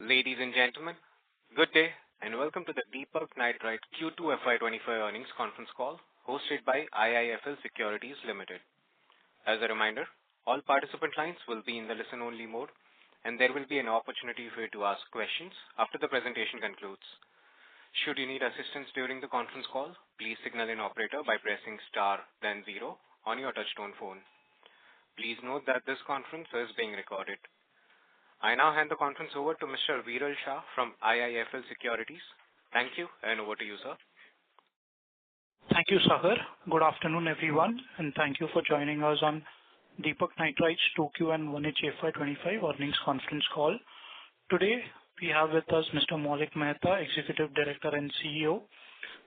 Ladies and gentlemen, good day and welcome to the Deepak Nitrite Q2 FY'25 earnings conference call hosted by IIFL Securities Ltd. As a reminder, all participant lines will be in the listen-only mode and there will be an opportunity for you to ask questions after the presentation concludes. Should you need assistance during the conference call, please signal an operator by pressing star then 0 on your touchtone phone. Please note that this conference is being recorded. I now hand the conference over to Mr. Viral Shah from IIFL Securities. Thank you, and over to you, sir. Thank you, Sagar. Good afternoon, everyone, and thank you for joining us on Deepak Nitrite's 2Q and 1H FY'25 earnings conference call. Today, we have with us Mr. Maulik Mehta, Executive Director and CEO,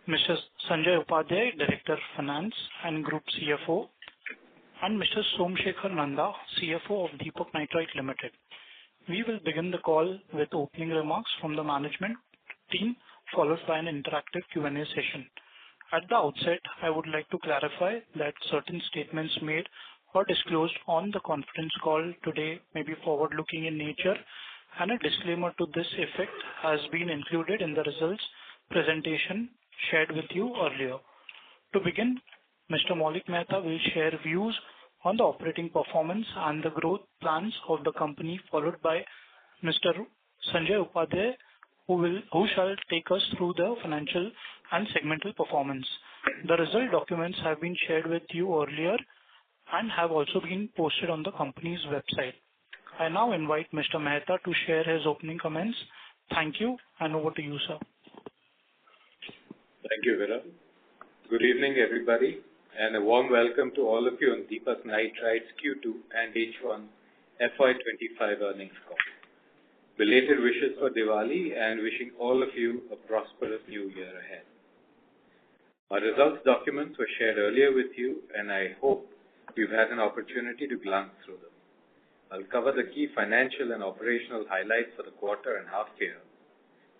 Mr. Sanjay Upadhyay, Director Finance and Group CFO, and Mr. Somsekhar Nanda, CFO of Deepak Nitrite Ltd. We will begin the call with opening remarks from the management team, followed by an interactive Q&A session. At the outset, I would like to clarify that certain statements made or disclosed on the conference call today may be forward-looking in nature, and a disclaimer to this effect has been included in the results presentation shared with you earlier. To begin, Mr. Maulik Mehta will share views on the operating performance and the growth plans of the company, followed by Mr. Sanjay Upadhyay, who shall take us through the financial and segmental performance. The result documents have been shared with you earlier and have also been posted on the company's website. I now invite Mr. Mehta to share his opening comments. Thank you, and over to you, sir. Thank you, Viral. Good evening, everybody, and a warm welcome to all of you on Deepak Nitrite's Q2 and H1 FY'25 earnings call. Belated wishes for Diwali and wishing all of you a prosperous new year ahead. Our results documents were shared earlier with you, and I hope you've had an opportunity to glance through them. I'll cover the key financial and operational highlights for the quarter and half year.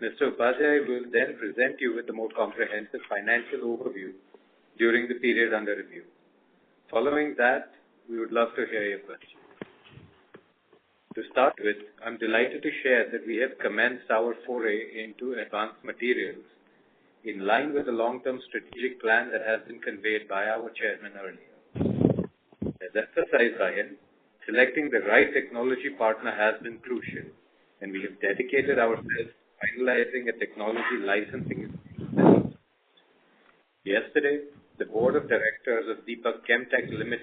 Mr. Upadhyay will then present you with a more comprehensive financial overview during the period under review. Following that, we would love to hear your questions. To start with, I'm delighted to share that we have commenced our foray into advanced materials in line with the long-term strategic plan that has been conveyed by our chairman earlier. As emphasized by him, selecting the right technology partner has been crucial, and we have dedicated ourselves to finalizing a technology licensing agreement. Yesterday, the Board of Directors of Deepak Chem-Tech Ltd,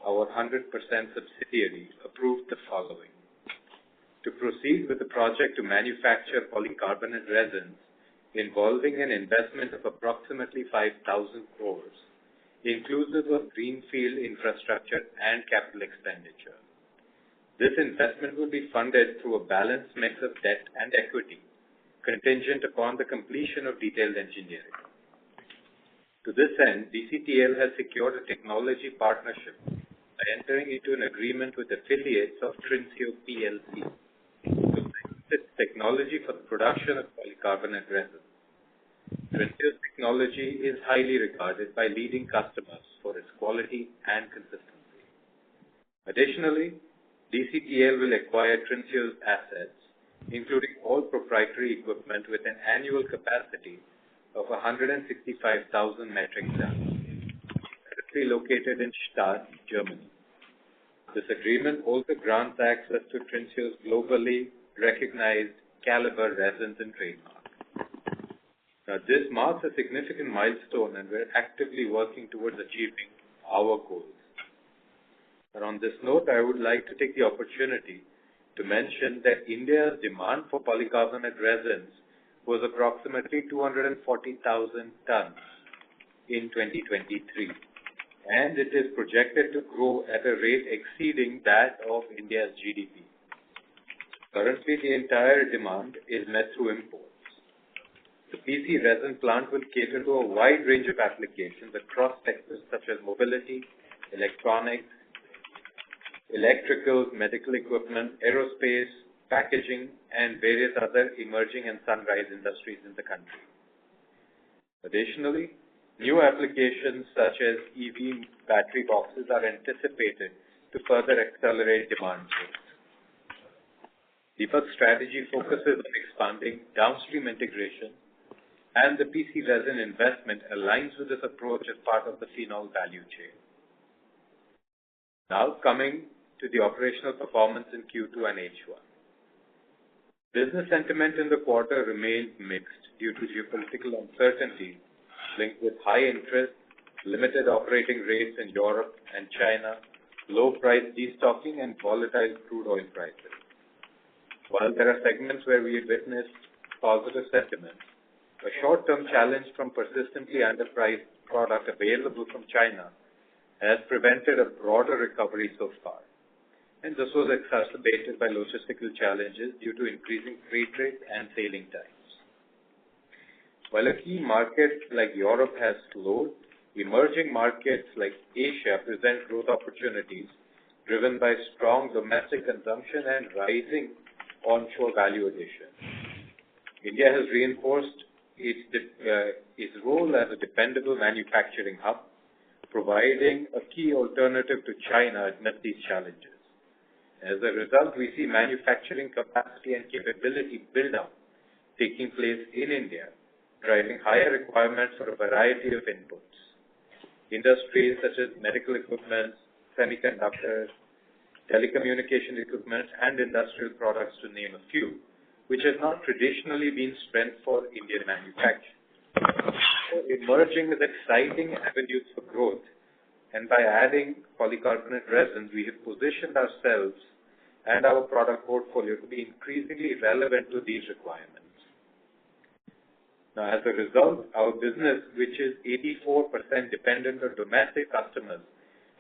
our 100% subsidiary, approved the following. To proceed with the project to manufacture polycarbonate resins involving an investment of approximately 5,000 crores, inclusive of greenfield infrastructure and capital expenditure. This investment will be funded through a balanced mix of debt and equity, contingent upon the completion of detailed engineering. To this end, DCTL has secured a technology partnership by entering into an agreement with affiliates of Trinseo PLC to license its technology for the production of polycarbonate resin. Trinseo's technology is highly regarded by leading customers for its quality and consistency. Additionally, DCTL will acquire Trinseo's assets, including all proprietary equipment with an annual capacity of 165,000 metric tons, currently located in Stade, Germany. This agreement also grants access to Trinseo's globally recognized caliber resins and trademark. Now, this marks a significant milestone, and we're actively working towards achieving our goals. And on this note, I would like to take the opportunity to mention that India's demand for polycarbonate resins was approximately 240,000 tons in 2023, and it is projected to grow at a rate exceeding that of India's GDP. Currently, the entire demand is met through imports. The PC resin plant will cater to a wide range of applications across sectors such as mobility, electronics, electrical, medical equipment, aerospace, packaging, and various other emerging and sunrise industries in the country. Additionally, new applications such as EV battery boxes are anticipated to further accelerate demand growth. Deepak's strategy focuses on expanding downstream integration, and the PC resin investment aligns with this approach as part of the phenol value chain. Now coming to the operational performance in Q2 and H1. Business sentiment in the quarter remained mixed due to geopolitical uncertainty linked with high interest, limited operating rates in Europe and China, low price destocking, and volatile crude oil prices. While there are segments where we have witnessed positive sentiment, a short-term challenge from persistently underpriced product available from China has prevented a broader recovery so far. And this was exacerbated by logistical challenges due to increasing freight rates and sailing times. While a key market like Europe has slowed, emerging markets like Asia present growth opportunities driven by strong domestic consumption and rising onshore value addition. India has reinforced its role as a dependable manufacturing hub, providing a key alternative to China amidst these challenges. As a result, we see manufacturing capacity and capability build-up taking place in India, driving higher requirements for a variety of inputs. Industries such as medical equipment, semiconductors, telecommunication equipment, and industrial products, to name a few, which has not traditionally been strength for Indian manufacturing. So emerging as exciting avenues for growth, and by adding polycarbonate resins, we have positioned ourselves and our product portfolio to be increasingly relevant to these requirements. Now, as a result, our business, which is 84% dependent on domestic customers,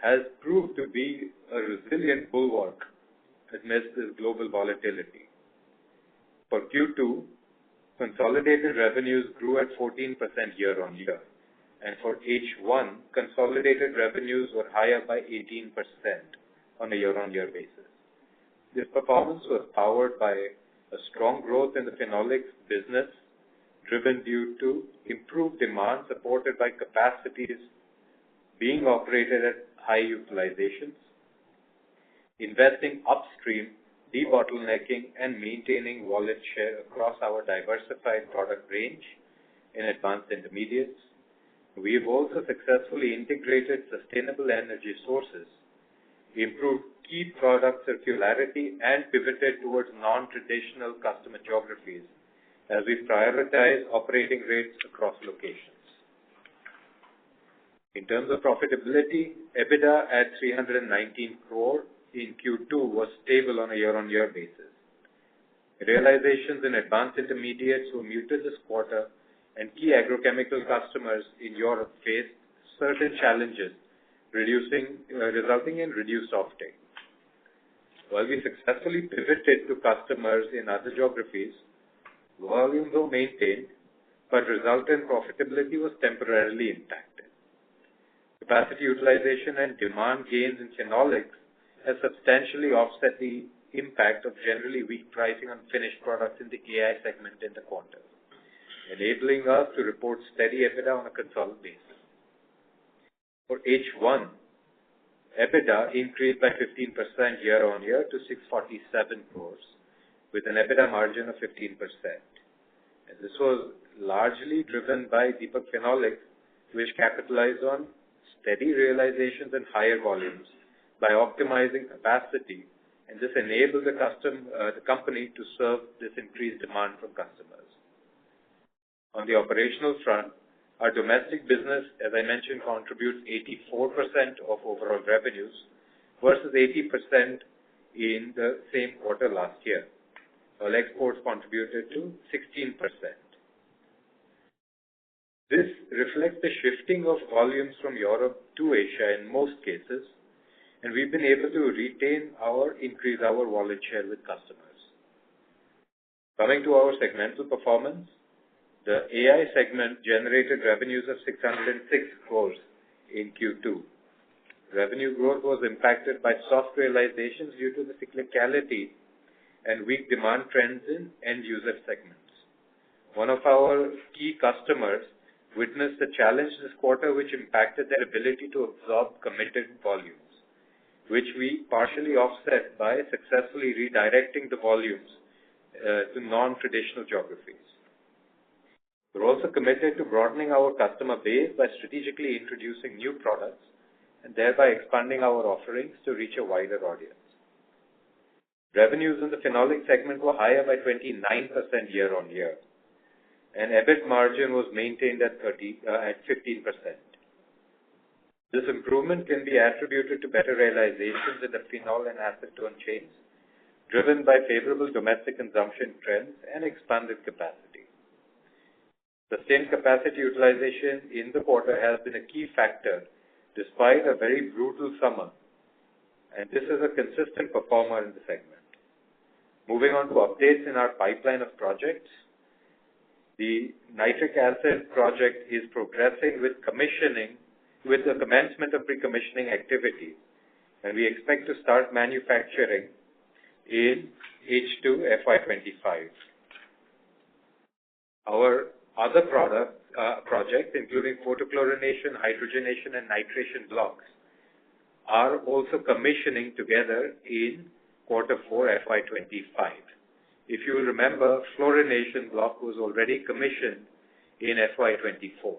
has proved to be a resilient bulwark amidst this global volatility. For Q2, consolidated revenues grew at 14% year-on-year, and for H1, consolidated revenues were higher by 18% on a year-on-year basis. This performance was powered by a strong growth in the phenolics business, driven due to improved demand supported by capacities being operated at high utilizations, investing upstream, debottlenecking, and maintaining wallet share across our diversified product range in advanced intermediates. We have also successfully integrated sustainable energy sources, improved key product circularity, and pivoted towards non-traditional customer geographies as we prioritize operating rates across locations. In terms of profitability, EBITDA at 319 crore in Q2 was stable on a year-on-year basis. Realizations in advanced intermediates were muted this quarter, and key agrochemical customers in Europe faced certain challenges, resulting in reduced offtake. While we successfully pivoted to customers in other geographies, volumes were maintained, but resultant profitability was temporarily impacted. Capacity utilization and demand gains in phenolics has substantially offset the impact of generally weak pricing on finished products in the AI segment in the quarter, enabling us to report steady EBITDA on a consolidated basis. For H1, EBITDA increased by 15% year-on-year to 647 crores, with an EBITDA margin of 15%. And this was largely driven by Deepak Phenolics, which capitalized on steady realizations and higher volumes by optimizing capacity, and this enabled the company to serve this increased demand from customers. On the operational front, our domestic business, as I mentioned, contributes 84% of overall revenues versus 80% in the same quarter last year, while exports contributed to 16%. This reflects the shifting of volumes from Europe to Asia in most cases, and we've been able to increase our wallet share with customers. Coming to our segmental performance, the AI segment generated revenues of 606 crores in Q2. Revenue growth was impacted by soft realizations due to the cyclicality and weak demand trends in end-user segments. One of our key customers witnessed a challenge this quarter which impacted their ability to absorb committed volumes, which we partially offset by successfully redirecting the volumes to non-traditional geographies. We're also committed to broadening our customer base by strategically introducing new products and thereby expanding our offerings to reach a wider audience. Revenues in the phenolic segment were higher by 29% year-on-year, and EBIT margin was maintained at 15%. This improvement can be attributed to better realizations in the phenol and acetone chains, driven by favorable domestic consumption trends and expanded capacity. Sustained capacity utilization in the quarter has been a key factor despite a very brutal summer, and this is a consistent performer in the segment. Moving on to updates in our pipeline of projects, the nitric acid project is progressing with the commencement of pre-commissioning activities, and we expect to start manufacturing in H2 FY'25. Our other projects, including photochlorination, hydrogenation, and nitration blocks, are also commissioning together in Q4 FY'25. If you will remember, fluorination block was already commissioned in FY'24.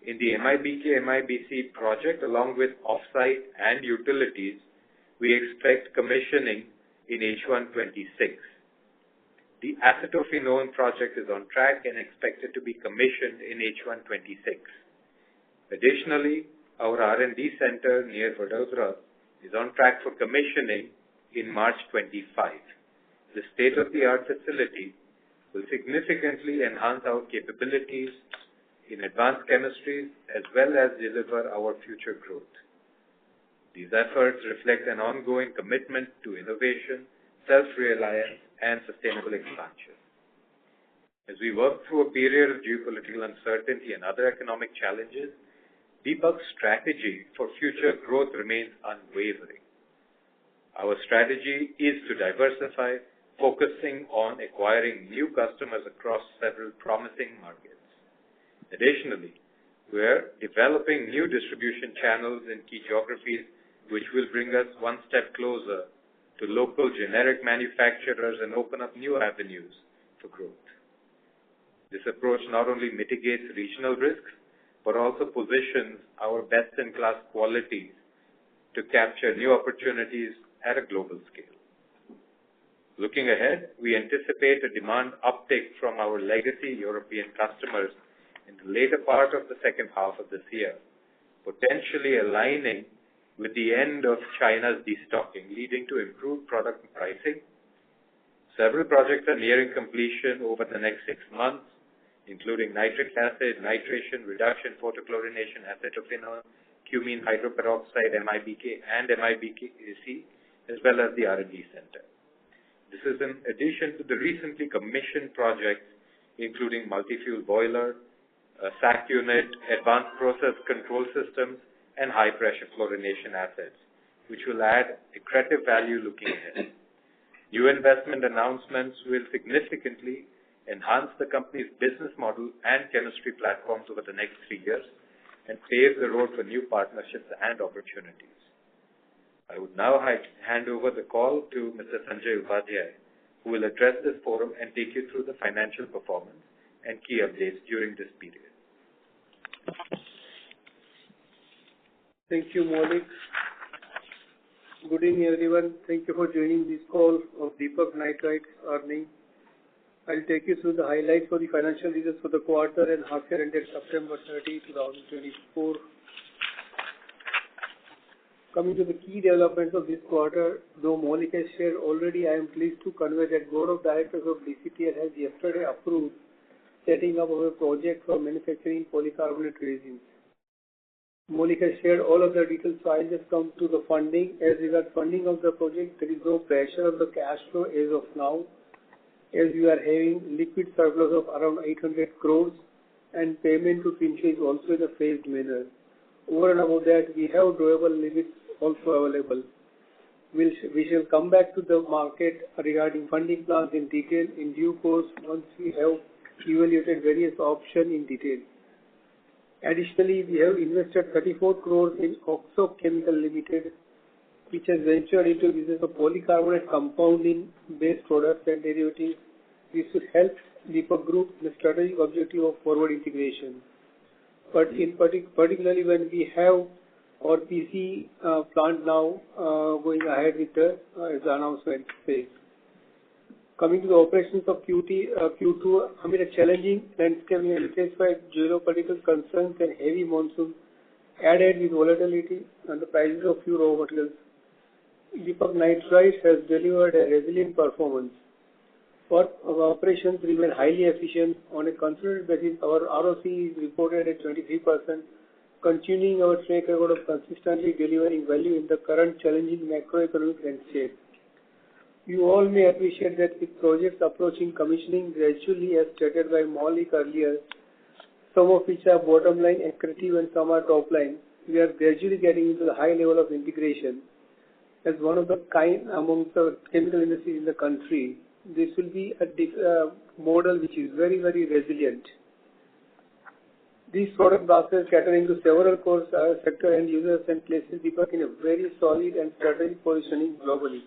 In the MIBK-MIBC project, along with offsite and utilities, we expect commissioning in H1'26. The acetophenone project is on track and expected to be commissioned in H1'26. Additionally, our R&D center near Vadodara is on track for commissioning in March 25. The state-of-the-art facility will significantly enhance our capabilities in advanced chemistries as well as deliver our future growth. These efforts reflect an ongoing commitment to innovation, self-reliance, and sustainable expansion. As we work through a period of geopolitical uncertainty and other economic challenges, Deepak's strategy for future growth remains unwavering. Our strategy is to diversify, focusing on acquiring new customers across several promising markets. Additionally, we are developing new distribution channels in key geographies which will bring us one step closer to local generic manufacturers and open up new avenues for growth. This approach not only mitigates regional risks, but also positions our best-in-class qualities to capture new opportunities at a global scale. Looking ahead, we anticipate a demand uptick from our legacy European customers in the later part of the second half of this year, potentially aligning with the end of China's destocking, leading to improved product pricing. Several projects are nearing completion over the next 6 months, including nitric acid, nitration, reduction, photochlorination, acetophenone, cumene hydroperoxide, MIBK, and MIBK-AC, as well as the R&D center. This is in addition to the recently commissioned projects, including multi-fuel boiler, SAC unit, advanced process control systems, and high-pressure fluorination assets, which will add accretive value looking ahead. New investment announcements will significantly enhance the company's business model and chemistry platforms over the next 3 years and pave the road for new partnerships and opportunities. I would now hand over the call to Mr. Sanjay Upadhyay, who will address this forum and take you through the financial performance and key updates during this period. Thank you, Maulik. Good evening, everyone. Thank you for joining this call of Deepak Nitrite earnings. I'll take you through the highlights for the financial results for the quarter and half year ended September 30, 2024. Coming to the key developments of this quarter, though Maulik has shared already, I am pleased to convey that Board of Directors of DCPL has yesterday approved setting up of a project for manufacturing polycarbonate resins. Maulik has shared all of the details, so I'll just come to the funding. As regards funding of the project, there is no pressure on the cash flow as of now, as we are having liquid surplus of around 800 crores and payment to Pincho is also in a phased manner. Over and above that, we have drawable limits also available. We shall come back to the market regarding funding plans in detail in due course once we have evaluated various options in detail. Additionally, we have invested 34 crores in Oxo Chemical Limited which has ventured into business of polycarbonate compounding based products and derivatives. This will help Deepak Group in the strategic objective of forward integration. But particularly when we have our PC plant now going ahead with the announcement phase. Coming to the operations of Q2, amid a challenging landscape intensified geopolitical concerns and heavy monsoon added with volatility and the prices of few raw materials, Deepak Nitrite has delivered a resilient performance. Our operations remain highly efficient. On a consolidated basis, our ROC is reported at 23%, continuing our track record of consistently delivering value in the current challenging macroeconomic landscape. You all may appreciate that with projects approaching commissioning gradually as stated by Maulik earlier, some of which are bottom line accretive and some are top line, we are gradually getting into the high level of integration. As one of the kind amongst the chemical industries in the country, this will be a model which is very, very resilient. These product baskets catering to several core sector end users and places Deepak in a very solid and strategic positioning globally.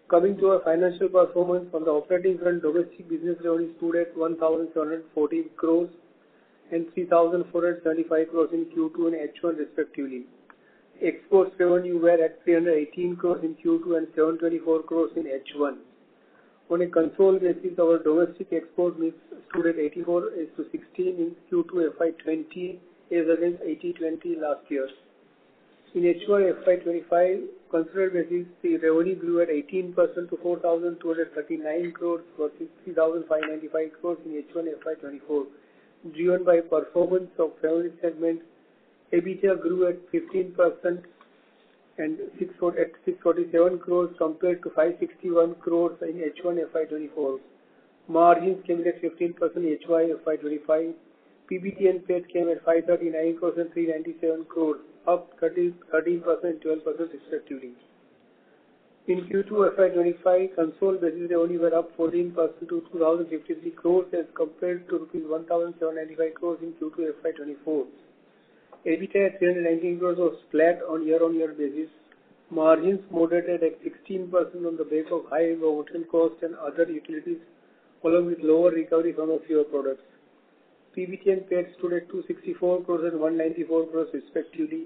Coming to our financial performance, on the operating front, domestic business revenue stood at 1,714 crores and 3,475 crores in Q2 and H1 respectively. Exports revenue were at 318 crores in Q2 and 724 crores in H1. On a consolidated basis, our domestic export mix stood at 84:16 in Q2 FY20 as against 80:20 last year. In H1 FY25, consolidated basis, the revenue grew at 18% to 4,239 crores versus 3,595 crores in H1 FY24, driven by performance of family segment. EBITDA grew at 15% and 647 crores compared to 561 crores in H1 FY24. Margins came in at 15% in H1 FY25. PBT and PAT came at 539 crores and 397 crores, up 13% and 12% respectively. In Q2 FY25, consolidated basis revenue were up 14% to 2,053 crores as compared to rupees 1,795 crores in Q2 FY24. EBITDA at 319 crores was flat on year-on-year basis. Margins moderated at 16% on the back of high raw material costs and other utilities, along with lower recovery from a few products. PBT and PAT stood at 264 crores and 194 crores respectively.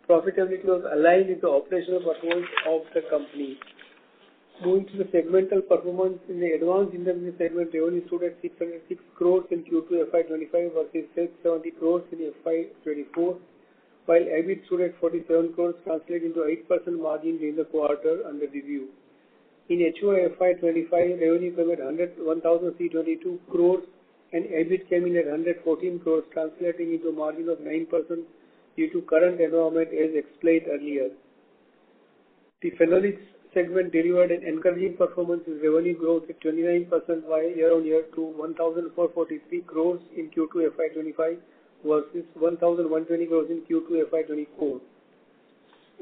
Profitability was aligned with the operational performance of the company. Moving to the segmental performance, in the advanced intermediate segment, revenue stood at 606 crores in Q2 FY25 versus 670 crores in FY24, while EBIT stood at 47 crores, translating into 8% margin during the quarter under review. In H1 FY25, revenue came at 1,322 crores and EBIT came in at 114 crores, translating into a margin of 9% due to current environment as explained earlier. The phenolics segment delivered an encouraging performance with revenue growth at 29% year-on-year to 1,443 crores in Q2 FY25 versus 1,120 crores in Q2 FY24.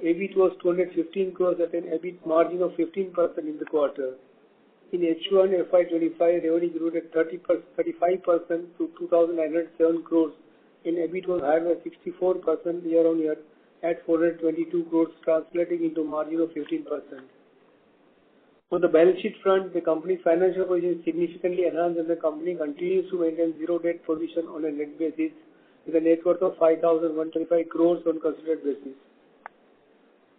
EBIT was 215 crores at an EBIT margin of 15% in the quarter. In H1 FY25, revenue grew at 35% to 2,907 crores and EBIT was higher by 64% year-on-year at 422 crores, translating into a margin of 15%. On the balance sheet front, the company's financial position is significantly enhanced and the company continues to maintain zero debt position on a net basis with a net worth of 5,125 crores on considered basis.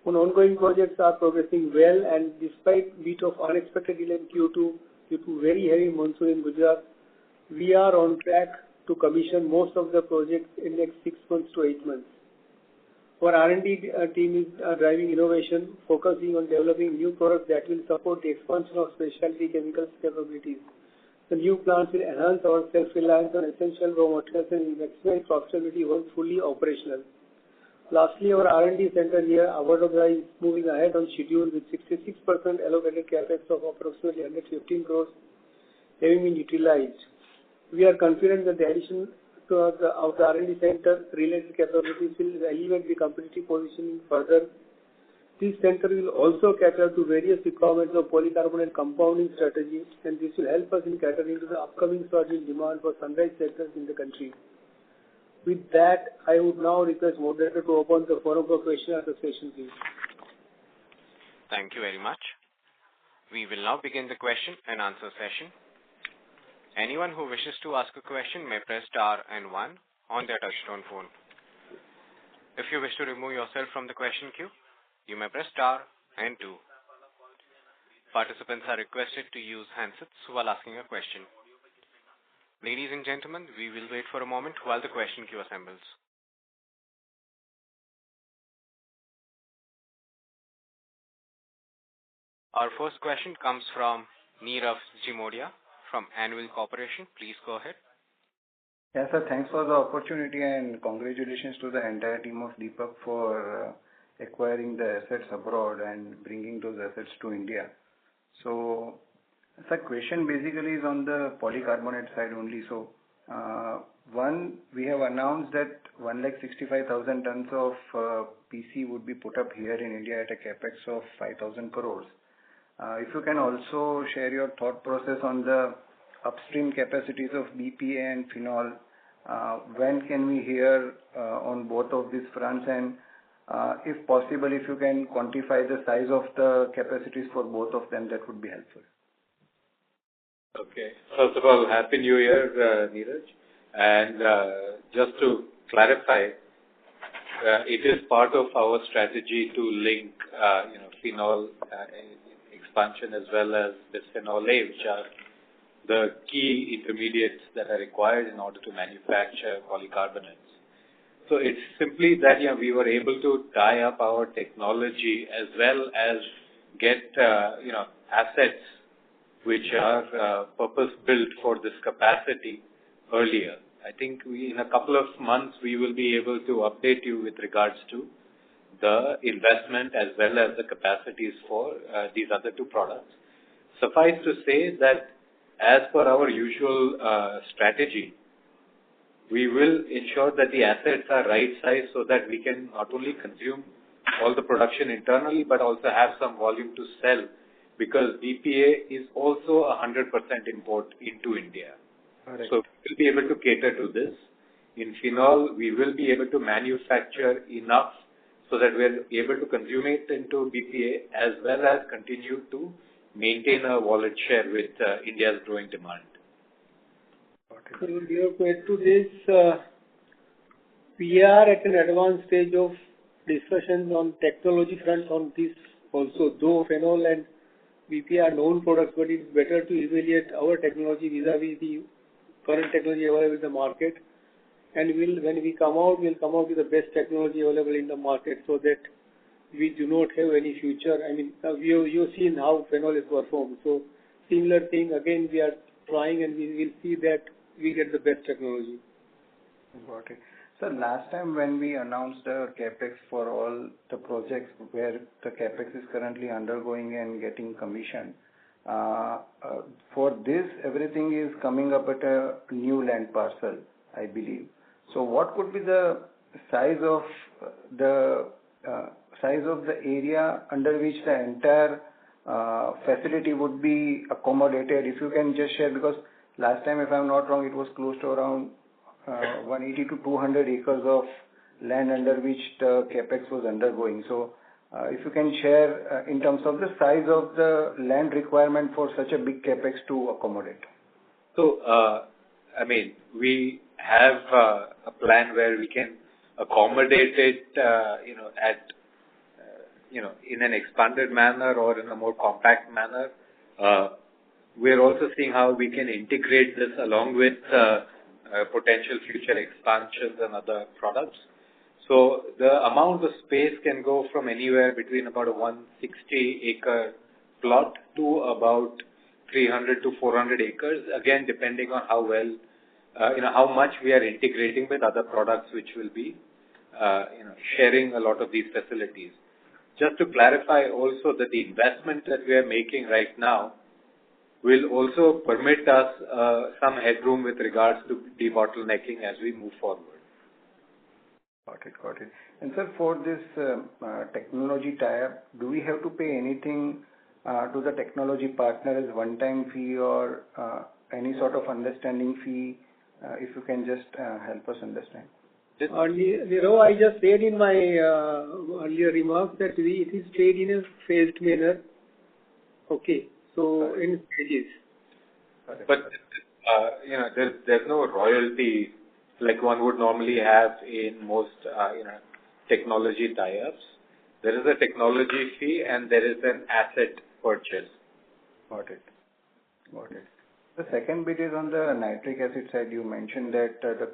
On ongoing projects are progressing well and despite bit of unexpected delay in Q2 due to very heavy monsoon in Gujarat, we are on track to commission most of the projects in the next 6 months to 8 months. Our R&D team is driving innovation, focusing on developing new products that will support the expansion of specialty chemicals capabilities. The new plants will enhance our self-reliance on essential raw materials and maximize profitability once fully operational. Lastly, our R&D center near Vadodara is moving ahead on schedule with 66% allocated capex of approximately 115 crores having been utilized. We are confident that the addition of the R&D center related capabilities will elevate the competitive positioning further. This center will also cater to various requirements of polycarbonate compounding strategies and this will help us in catering to the upcoming surge in demand for sunrise sectors in the country. With that, I would now request moderator to open the forum for question and answer session, please. Thank you very much. We will now begin the question and answer session. Anyone who wishes to ask a question may press star and one on their touchtone phone. If you wish to remove yourself from the question queue, you may press star and two. Participants are requested to use handsets while asking a question. Ladies and gentlemen, we will wait for a moment while the question queue assembles. Our first question comes from Nirav Jimodia from Annual Corporation. Please go ahead. Yes, sir. Thanks for the opportunity and congratulations to the entire team of Deepak for acquiring the assets abroad and bringing those assets to India. So, the question basically is on the polycarbonate side only. So, one, we have announced that 165,000 tons of PC would be put up here in India at a capex of 5,000 crores. If you can also share your thought process on the upstream capacities of BPA and phenol, when can we hear on both of these fronts, and if possible, if you can quantify the size of the capacities for both of them, that would be helpful. Okay. First of all, Happy New Year, Neeraj. And just to clarify, it is part of our strategy to link, phenol expansion as well as bisphenol A, which are the key intermediates that are required in order to manufacture polycarbonates. So it's simply that we were able to tie up our technology as well as get assets which are purpose-built for this capacity earlier. I think in a couple of months we will be able to update you with regards to the investment as well as the capacities for these other two products. Suffice to say that as per our usual strategy, we will ensure that the assets are right size so that we can not only consume all the production internally but also have some volume to sell, because BPA is also 100% import into India. Correct. So we will be able to cater to this. In phenol, we will be able to manufacture enough so that we are able to consume it into BPA as well as continue to maintain a wallet share with India's growing demand. So, your question to this, we are at an advanced stage of discussions on technology front on this also, though phenol and BPA are known products, but it's better to evaluate our technology vis-a-vis the current technology available in the market. And when we come out, we'll come out with the best technology available in the market so that we do not have any future. I mean, you've seen how phenol is performed. So, similar thing, again, we are trying and we will see that we get the best technology. Got it. So last time when we announced the capex for all the projects where the capex is currently undergoing and getting commissioned, for this everything is coming up at a new land parcel, I believe. So what could be the size of the area under which the entire facility would be accommodated? If you can just share, because last time, if I'm not wrong, it was close to around 180 to 200 acres of land under which the capex was undergoing. So, if you can share in terms of the size of the land requirement for such a big capex to accommodate. So, we have a plan where we can accommodate it, in an expanded manner or in a more compact manner. We're also seeing how we can integrate this along with potential future expansions and other products. So the amount of space can go from anywhere between about a 160 acre plot to about 300 to 400 acres, again depending on how well, how much we are integrating with other products which will be, sharing a lot of these facilities. Just to clarify also that the investment that we are making right now will also permit us some headroom with regards to debottlenecking as we move forward. Got it. And sir, for this technology tie-up, do we have to pay anything to the technology partner as one-time fee or any sort of understanding fee? If you can just help us understand. Nirav, I just said in my earlier remarks that it is paid in a phased manner. Okay. So in stages. But there's no royalty like one would normally have in most technology tie-ups. There is a technology fee and there is an asset purchase. Got it. The second bit is on the nitric acid side. You mentioned that the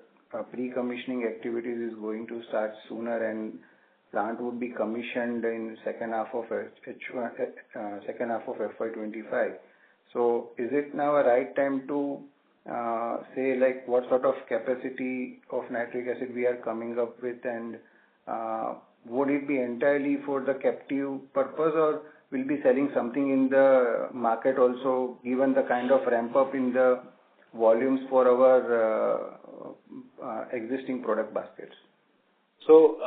pre-commissioning activities is going to start sooner and plant would be commissioned in second half of FY'25. So is it now a right time to say like what sort of capacity of nitric acid we are coming up with, and would it be entirely for the captive purpose or will be selling something in the market also, given the kind of ramp up in the volumes for our existing product baskets? So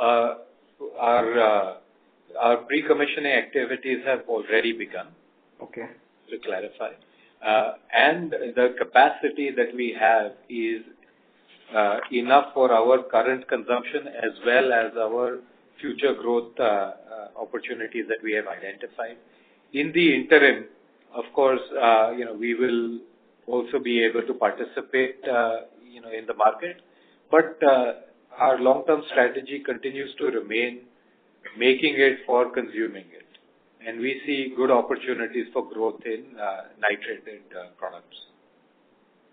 our pre-commissioning activities have already begun. Okay. To clarify, and the capacity that we have is enough for our current consumption as well as our future growth opportunities that we have identified. In the interim, of course, we will also be able to participate, in the market. But our long-term strategy continues to remain making it for consuming it. And we see good opportunities for growth in nitrated products.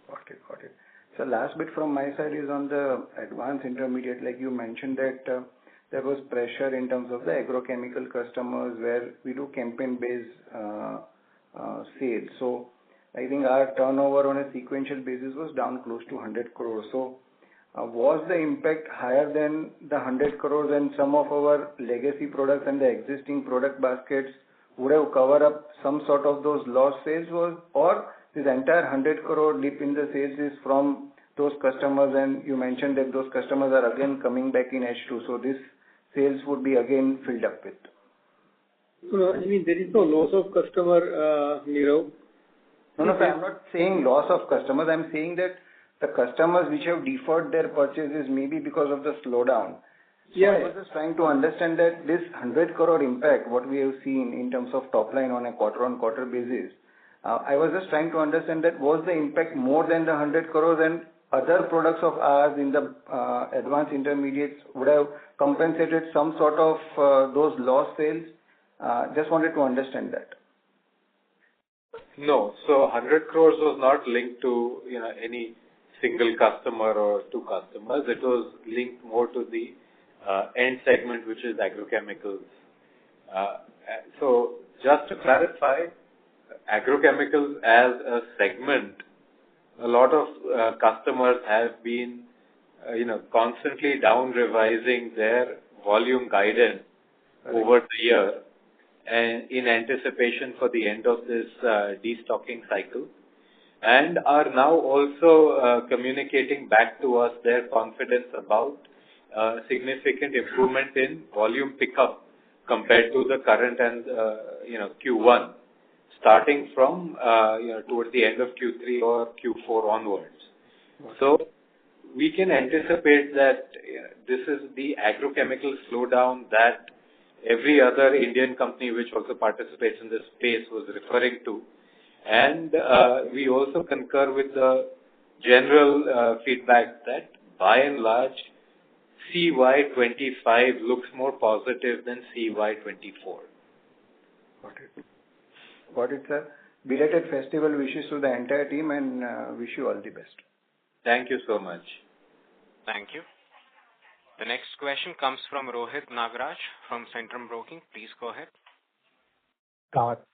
Got it. So last bit from my side is on the advanced intermediate. Like you mentioned that there was pressure in terms of the agrochemical customers where we do campaign-based sales. So I think our turnover on a sequential basis was down close to 100 crores. So was the impact higher than the 100 crores, and some of our legacy products and the existing product baskets would have covered up some sort of those lost sales, or this entire 100 crore dip in the sales is from those customers, and you mentioned that those customers are again coming back in H2, so this sales would be again filled up with? No, I mean, there is no loss of customer, Nirav. No, I'm not saying loss of customers. I'm saying that the customers which have deferred their purchases maybe because of the slowdown. So I was just trying to understand that this 100 crore impact, what we have seen in terms of top line on a quarter-on-quarter basis, I was just trying to understand that was the impact more than the 100 crores, and other products of ours in the advanced intermediates would have compensated some sort of those lost sales. Just wanted to understand that. No, so 100 crores was not linked to any single customer or two customers. It was linked more to the end segment, which is agrochemicals. So just to clarify, agrochemicals as a segment, a lot of customers have been, constantly down revising their volume guidance over the year, and in anticipation for the end of this destocking cycle, and are now also communicating back to us their confidence about significant improvement in volume pickup compared to the current and Q1, starting from towards the end of Q3 or Q4 onwards. So we can anticipate that this is the agrochemical slowdown that every other Indian company which also participates in this space was referring to. And we also concur with the general feedback that by and large CY'25 looks more positive than CY'24. Got it, sir. Belated festival wishes to the entire team, and wish you all the best. Thank you so much. Thank you. The next question comes from Rohit Nagraj from Centrum Broking. Please go ahead.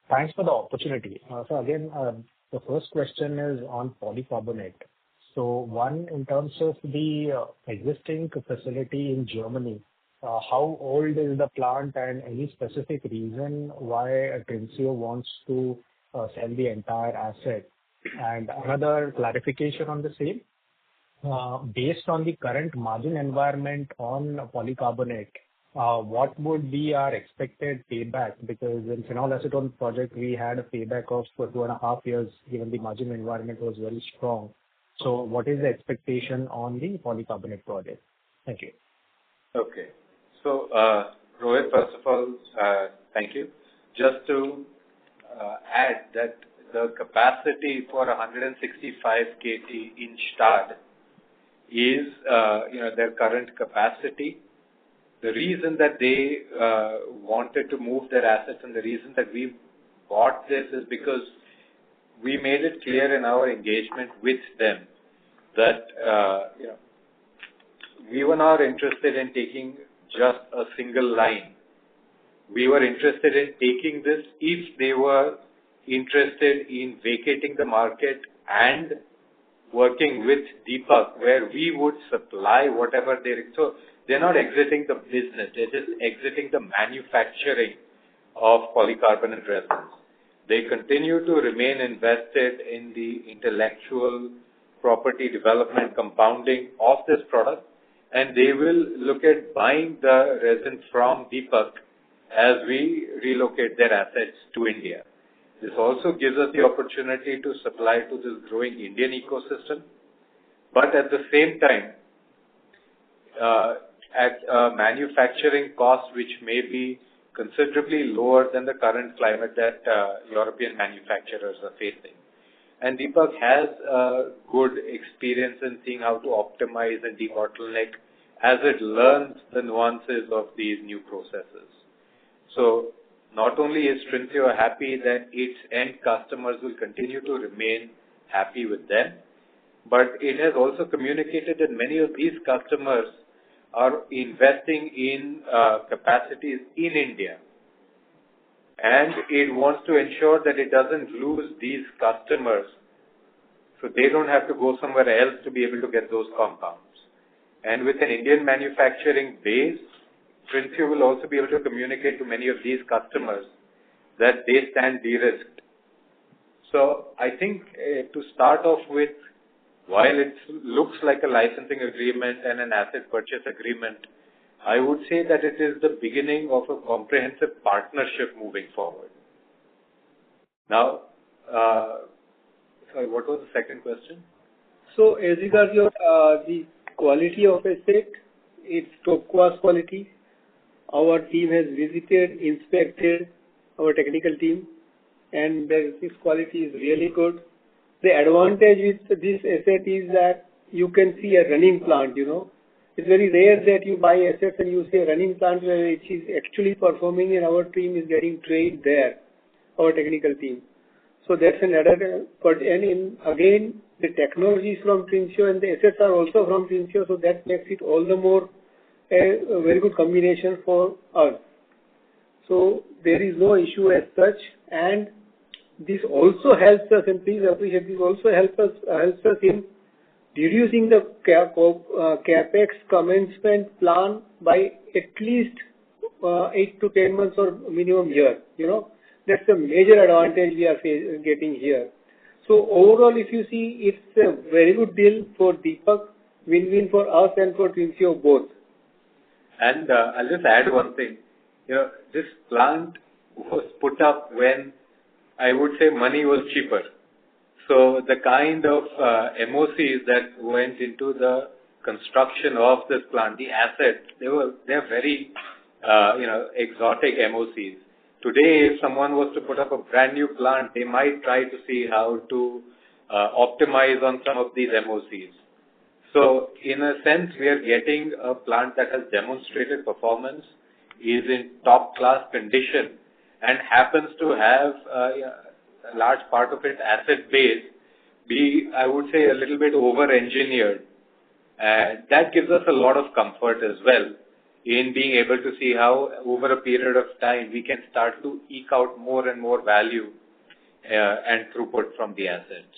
Thanks for the opportunity. So again, the first question is on polycarbonate. So one, in terms of the existing facility in Germany, how old is the plant, and any specific reason why Trinseo wants to sell the entire asset? And another clarification on the same, based on the current margin environment on polycarbonate, what would be our expected payback? Because in phenol acetone project, we had a payback of 2.5 years, given the margin environment was very strong. So what is the expectation on the polycarbonate project? Thank you. Okay. So, Rohit, first of all, thank you. Just to add that the capacity for 165 KT in Stade is, their current capacity. The reason that they wanted to move their assets and the reason that we bought this is because we made it clear in our engagement with them that, we were not interested in taking just a single line. We were interested in taking this if they were interested in vacating the market and working with Deepak, where we would supply whatever so they're not exiting the business, they're just exiting the manufacturing of polycarbonate resins. They continue to remain invested in the intellectual property development compounding of this product, and they will look at buying the resin from Deepak as we relocate their assets to India. This also gives us the opportunity to supply to this growing Indian ecosystem, but at the same time, at a manufacturing cost which may be considerably lower than the current climate that European manufacturers are facing. And Deepak has good experience in seeing how to optimize and debottleneck as it learns the nuances of these new processes. So not only is Trinseo happy that its end customers will continue to remain happy with them, but it has also communicated that many of these customers are investing in capacities in India. And it wants to ensure that it doesn't lose these customers, so they don't have to go somewhere else to be able to get those compounds. And with an Indian manufacturing base, Trinseo will also be able to communicate to many of these customers that they stand de-risked. So I think to start off with, while it looks like a licensing agreement and an asset purchase agreement, I would say that it is the beginning of a comprehensive partnership moving forward. Now, sorry, what was the second question? So, as regards your the quality of asset, it's top class quality. Our team has visited, inspected, our technical team, and this quality is really good. The advantage with this asset is that you can see a running plant, It's very rare that you buy assets and you see a running plant which is actually performing, and our team is getting trained there, our technical team. So that's an added, again, the technology is from Trinseo and the assets are also from Trinseo, so that makes it all the more a very good combination for us. So there is no issue as such, and this also helps us, and please appreciate, this also helps us in reducing the capex commencement plan by at least 8 to 10 months or minimum year. That's a major advantage we are getting here. So overall, if you see, it's a very good deal for Deepak, win-win for us and for Trinseo both. And I'll just add one thing. This plant was put up when I would say money was cheaper. So the kind of MOCs that went into the construction of this plant, the assets, they're very exotic MOCs. Today, if someone was to put up a brand new plant, they might try to see how to optimize on some of these MOCs. So in a sense, we are getting a plant that has demonstrated performance, is in top class condition, and happens to have a large part of its asset base be, I would say, a little bit over-engineered. And that gives us a lot of comfort as well in being able to see how over a period of time we can start to eke out more and more value and throughput from the assets.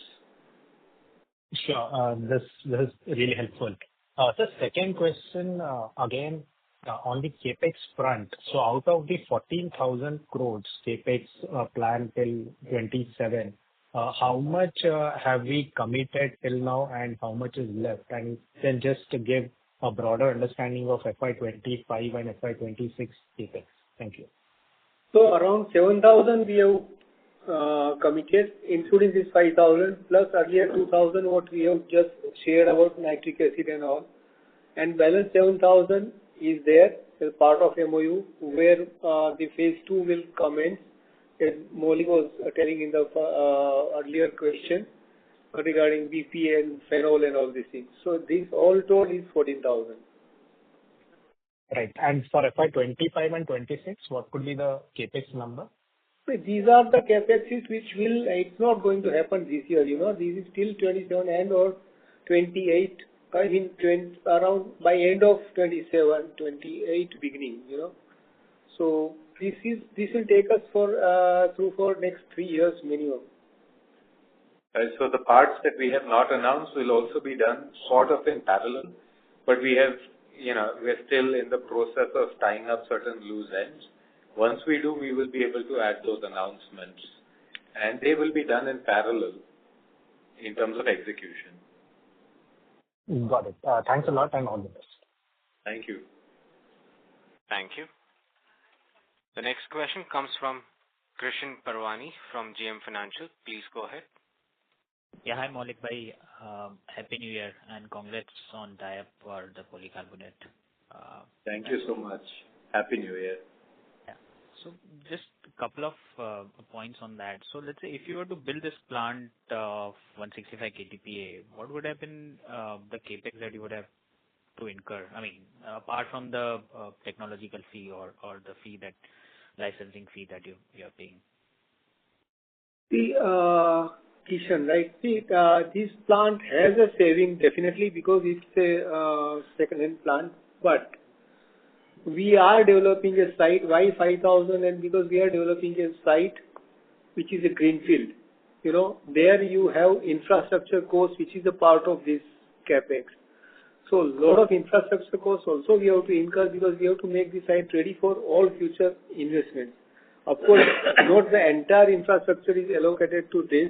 Sure. This is really helpful. The second question, again, on the CapEx front. So out of the 14,000 crores CapEx plan till 27, how much have we committed till now and how much is left? And then just to give a broader understanding of FY'25 and FY'26 CapEx. Thank you. So around 7,000 we have committed, including this 5,000 plus earlier 2,000 what we have just shared about nitric acid and all. and balance 7,000 is there as part of MOU, where the phase 2 will commence, as Maulik was telling in the earlier question regarding BPA and phenol and all these things. So this all total is 14,000. Right. And for FY'25 and '26, what could be the capex number? So these are the capexes which will, it's not going to happen this year, this is till 27 and or 28, I mean 20, around by end of 27, 28 beginning, So this will take us through for next 3 years minimum. So the parts that we have not announced will also be done sort of in parallel, but we have, we're still in the process of tying up certain loose ends. Once we do, we will be able to add those announcements, and they will be done in parallel in terms of execution. Got it. Thanks a lot and all the best. Thank you. Thank you. The next question comes from Krishan Parwani from JM Financial. Please go ahead. Yeah, hi Maulik bhai. Happy New Year and congrats on tie-up for the polycarbonate. Thank you so much. Happy New Year. Yeah. So just a couple of points on that. So let's say if you were to build this plant of 165 KTPA, what would have been the capex that you would have to incur? I mean, apart from the technological fee or the fee that licensing fee that you are paying. Kishan, right? See, this plant has a saving definitely because it's a second-hand plant, but we are developing a site, why 5,000? And because we are developing a site which is a greenfield. There you have infrastructure costs which is a part of this capex. So a lot of infrastructure costs also we have to incur because we have to make the site ready for all future investments. Of course, not the entire infrastructure is allocated to this,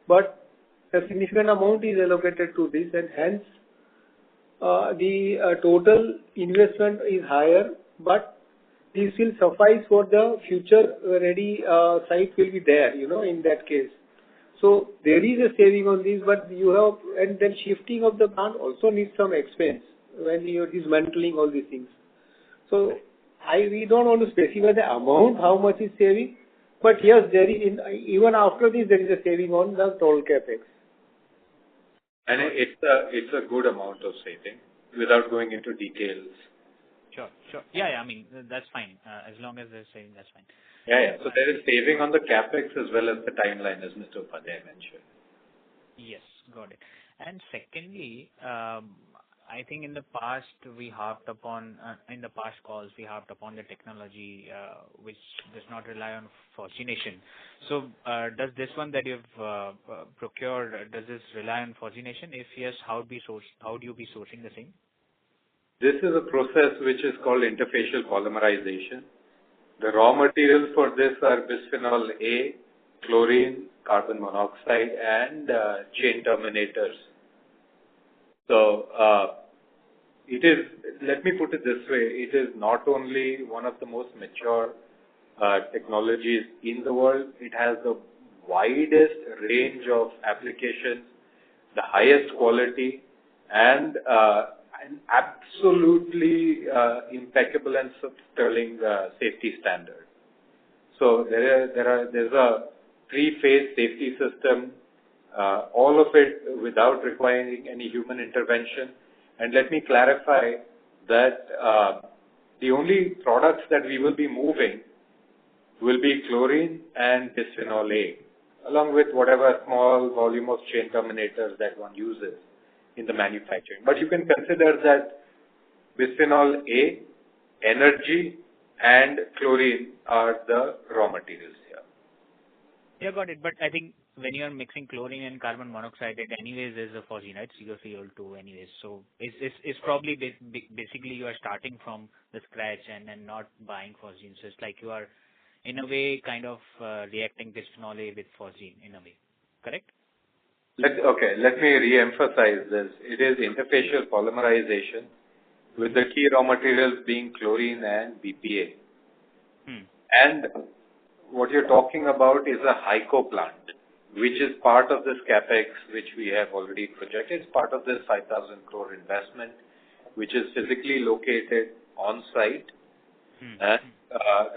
but a significant amount is allocated to this, and hence the total investment is higher, but this will suffice for the future ready site will be there, in that case. So there is a saving on this, but you have, and then shifting of the plant also needs some expense when you are dismantling all these things. So we don't want to specify the amount, how much is saving, but yes, there is, even after this, there is a saving on the total capex. And it's a good amount of saving without going into details. Sure. Yeah, I mean, that's fine. As long as there's saving, that's fine. Yeah. So there is saving on the capex as well as the timeline, as Mr. Upadhyay mentioned. Yes, got it. And secondly, I think in the past we harped upon, in the past calls, we harped upon the technology which does not rely on phosgenation. So does this one that you've procured, does this rely on phosgenation? If yes, how do you be sourcing the same? This is a process which is called interfacial polymerization. The raw materials for this are bisphenol A, chlorine, carbon monoxide, and chain terminators. So it is, let me put it this way, it is not only one of the most mature technologies in the world, it has the widest range of applications, the highest quality, and an absolutely impeccable and sterling safety standard. So there's a 3-phase safety system, all of it without requiring any human intervention. And let me clarify that the only products that we will be moving will be chlorine and bisphenol A, along with whatever small volume of chain terminators that one uses in the manufacturing. But you can consider that bisphenol A, energy, and chlorine are the raw materials here. Yeah, got it. But I think when you are mixing chlorine and carbon monoxide, it anyways is a phosgene, right? CO2 anyways. So it's probably basically you are starting from the scratch and not buying phosgene. So it's like you are in a way kind of reacting bisphenol A with phosgene in a way, correct? Let me re-emphasize this. It is interfacial polymerization with the key raw materials being chlorine and BPA. And what you're talking about is a HYCO plant, which is part of this capex, which we have already projected. It's part of this 5,000 crore investment. which is physically located on site. And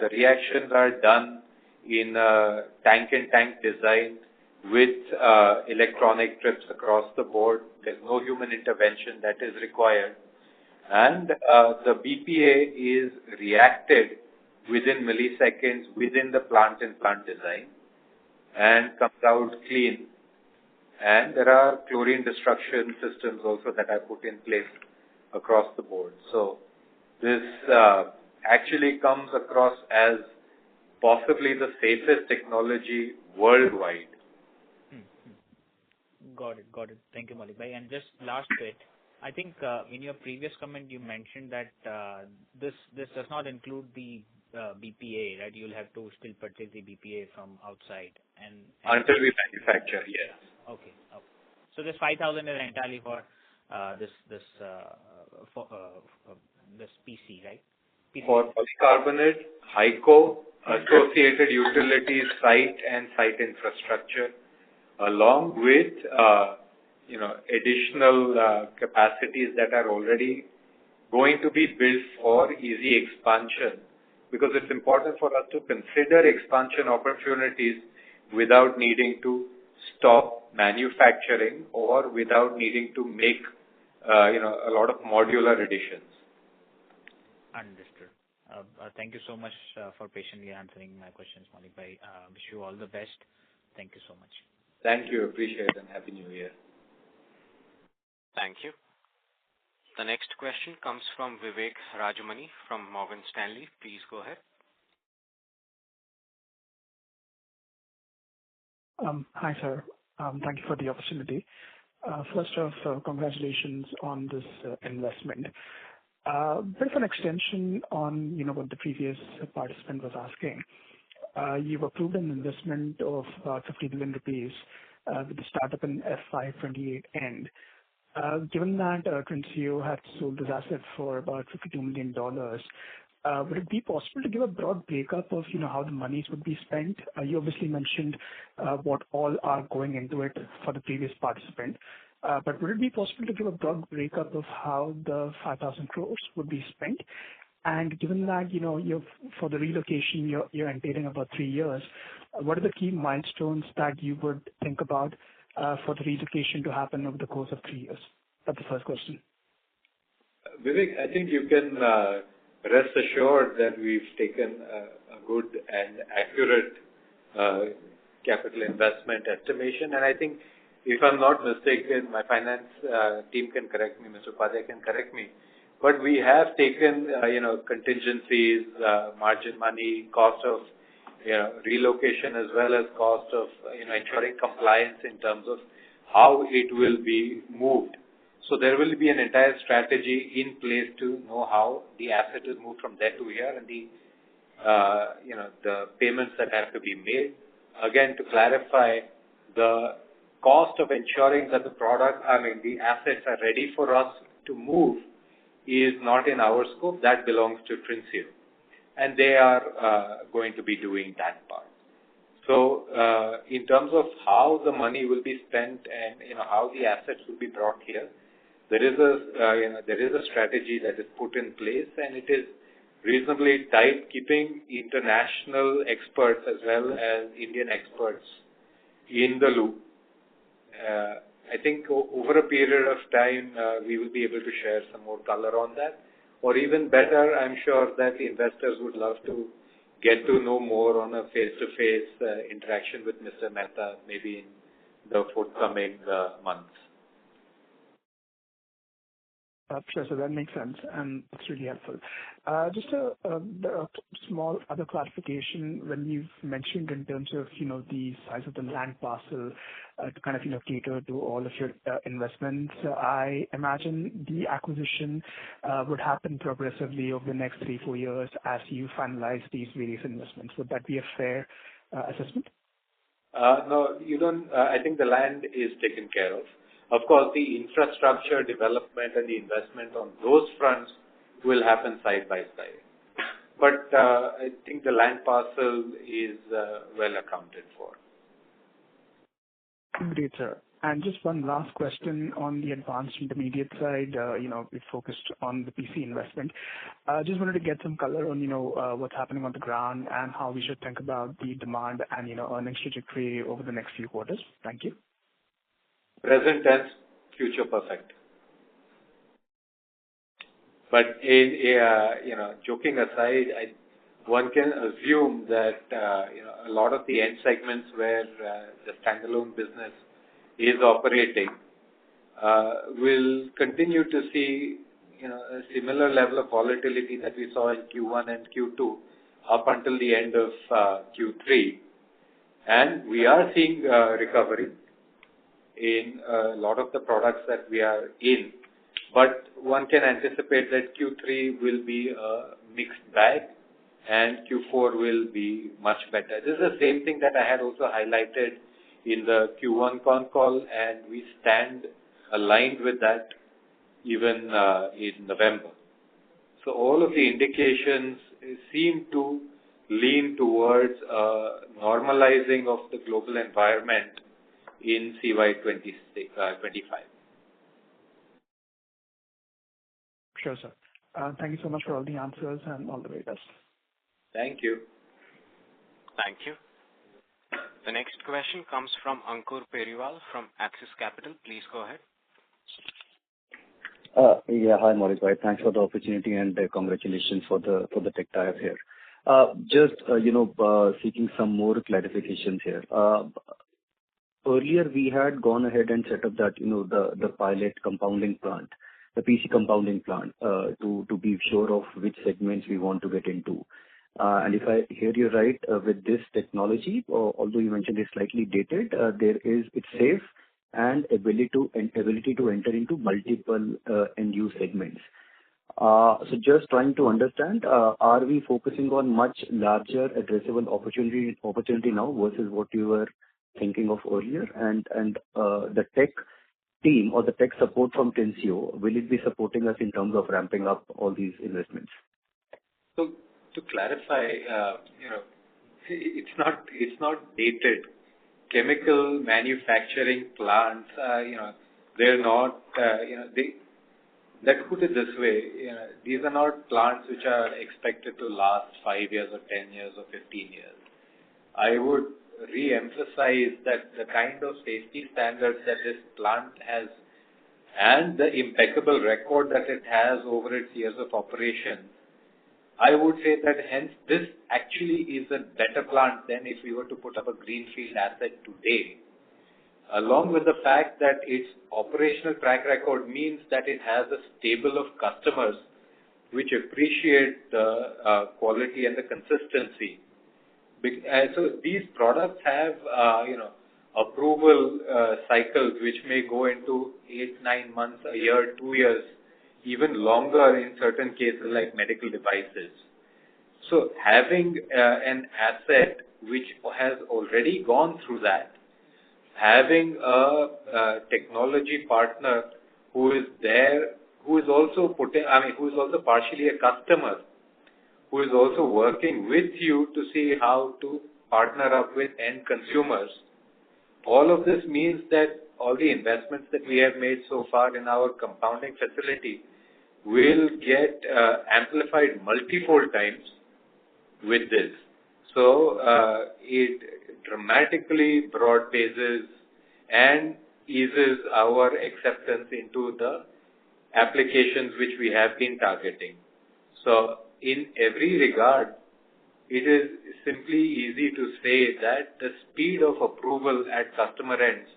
the reactions are done in a tank-in-tank design with electronic trips across the board. There's no human intervention that is required. And the BPA is reacted within milliseconds within the plant-in-plant design and comes out clean. And there are chlorine destruction systems also that are put in place across the board. So this actually comes across as possibly the safest technology worldwide. Got it. Thank you, Malik bhai. And just last bit, I think in your previous comment you mentioned that this does not include the BPA, right? You'll have to still purchase the BPA from outside and until we manufacture, yes. Okay. So this 5,000 is entirely for this PC, right? PC. For polycarbonate, HYCO, associated utilities, site and site infrastructure, along with additional capacities that are already going to be built for easy expansion, because it's important for us to consider expansion opportunities without needing to stop manufacturing or without needing to make a lot of modular additions. Understood. Thank you so much for patiently answering my questions, Malik bhai. Wish you all the best. Thank you so much. Thank you. Appreciate it, and Happy New Year. Thank you. The next question comes from Vivek Rajamani from Morgan Stanley. Please go ahead. Hi, sir. Thank you for the opportunity. First off, congratulations on this investment. Bit of an extension on what the previous participant was asking. You've approved an investment of about 50 billion rupees with the startup in FY'28 end. Given that Trinseo had sold this asset for about $52 million, would it be possible to give a broad breakup of how the monies would be spent? You obviously mentioned what all are going into it for the previous participant. But would it be possible to give a broad breakup of how the 5,000 crores would be spent? And given that, for the relocation, you're entailing about 3 years, what are the key milestones that you would think about for the relocation to happen over the course of 3 years? That's the first question. Vivek, I think you can rest assured that we've taken a good and accurate capital investment estimation. And I think, if I'm not mistaken, my finance team can correct me, Mr. Upadhyay can correct me, but we have taken, contingencies, margin money, cost of, relocation, as well as cost of, ensuring compliance in terms of how it will be moved. So there will be an entire strategy in place to know how the asset is moved from there to here, and the payments that have to be made. Again, to clarify, the cost of ensuring that the assets are ready for us to move is not in our scope. That belongs to Trinseo, and they are going to be doing that part. So, in terms of how the money will be spent and how the assets will be brought here, there is a strategy that is put in place, and it is reasonably tight, keeping international experts as well as Indian experts in the loop. I think over a period of time, we will be able to share some more color on that. Or even better, I'm sure that the investors would love to get to know more on a face-to-face interaction with Mr. Mehta, maybe in the forthcoming months. Sure, so that makes sense, and it's really helpful. Just a small other clarification. When you've mentioned in terms of the size of the land parcel to kind of cater to all of your investments, I imagine the acquisition would happen progressively over the next 3-4 years as you finalize these various investments. Would that be a fair assessment? No, you don't. I think the land is taken care of. Of course, the infrastructure development and the investment on those fronts will happen side by side. But I think the land parcel is well accounted for. Great, sir. And just one last question on the advanced intermediate side. We focused on the PC investment. Just wanted to get some color on, what's happening on the ground and how we should think about the demand and, earnings trajectory over the next few quarters. Thank you. Present tense, future perfect. But joking aside, one can assume that a lot of the end segments where the standalone business is operating will continue to see a similar level of volatility that we saw in Q1 and Q2 up until the end of Q3, and we are seeing recovery in a lot of the products that we are in. But one can anticipate that Q3 will be a mixed bag and Q4 will be much better. This is the same thing that I had also highlighted in the Q1 Concall, and we stand aligned with that even in November. So all of the indications seem to lean towards normalizing of the global environment in FY’25. Sure, sir. Thank you so much for all the answers and all the very best. Thank you. Thank you. The next question comes from Ankur Periwal from Axis Capital. Please go ahead. Hi, Maulik bhai. Thanks for the opportunity and congratulations for the tech tie-up here. Just seeking some more clarifications here. Earlier we had gone ahead and set up that the pilot compounding plant, the PC compounding plant, to be sure of which segments we want to get into. And if I hear you right, with this technology, although you mentioned it's slightly dated, it's safe and ability to enter into multiple end-use segments. So just trying to understand, are we focusing on much larger addressable opportunity now versus what you were thinking of earlier? And the tech team or the tech support from Tensio, will it be supporting us in terms of ramping up all these investments? So to clarify, it's not dated. Chemical manufacturing plants, they're not, let's put it this way, these are not plants which are expected to last 5 years or 10 years or 15 years. I would re-emphasize that the kind of safety standards that this plant has and the impeccable record that it has over its years of operation, I would say that hence this actually is a better plant than if we were to put up a greenfield asset today. Along with the fact that its operational track record means that it has a stable of customers which appreciate the quality and the consistency. So these products have, approval cycles which may go into 8-9 months, a year, 2 years, even longer in certain cases like medical devices. So having an asset which has already gone through that, having a technology partner who is there, who is also partially a customer, who is also working with you to see how to partner up with end consumers. All of this means that all the investments that we have made so far in our compounding facility will get amplified multifold times with this. So it dramatically broad bases and eases our acceptance into the applications which we have been targeting. So in every regard, it is simply easy to say that the speed of approval at customer ends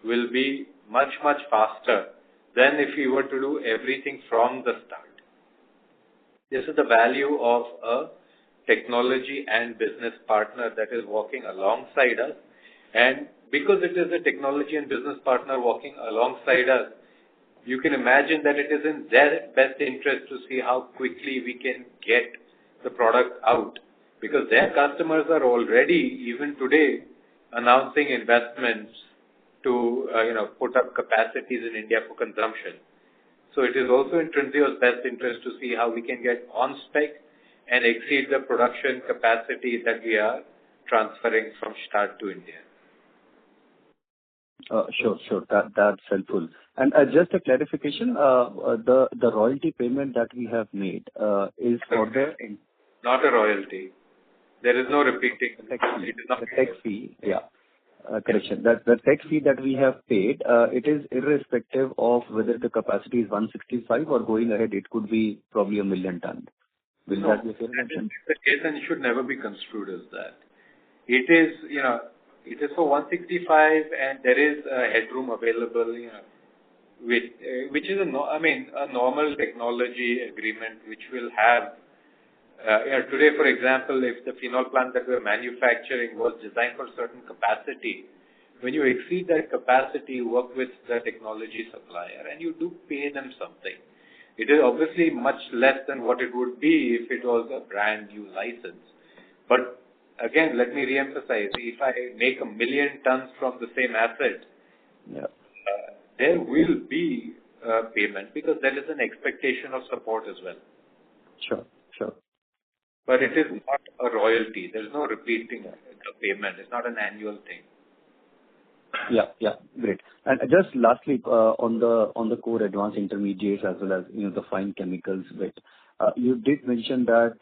will be much, much faster than if we were to do everything from the start. This is the value of a technology and business partner that is walking alongside us. And because it is a technology and business partner walking alongside us, you can imagine that it is in their best interest to see how quickly we can get the product out. Because their customers are already, even today, announcing investments to put up capacities in India for consumption. So it is also in Trinzio's best interest to see how we can get on spec and exceed the production capacity that we are transferring from start to India. Sure. That's helpful. And just a clarification, the royalty payment that we have made is for the... Not a royalty. There is no repeating. The tech fee, yeah. Correction. The tech fee that we have paid, it is irrespective of whether the capacity is 165 or going ahead, it could be probably 1 million ton. Will that be a fair assumption? The case, and it should never be construed as that. It is, it is for 165, and there is a headroom available, which is a normal technology agreement which will have. Today, for example, if the phenol plant that we're manufacturing was designed for a certain capacity, when you exceed that capacity, you work with the technology supplier and you do pay them something. It is obviously much less than what it would be if it was a brand new license. But again, let me re-emphasize, if I make 1 million tons from the same asset, there will be payment because there is an expectation of support as well. Sure. But it is not a royalty. There is no repeating the payment. It's not an annual thing. Yeah, great. And just lastly, on the core advanced intermediates as well as the fine chemicals bit, you did mention that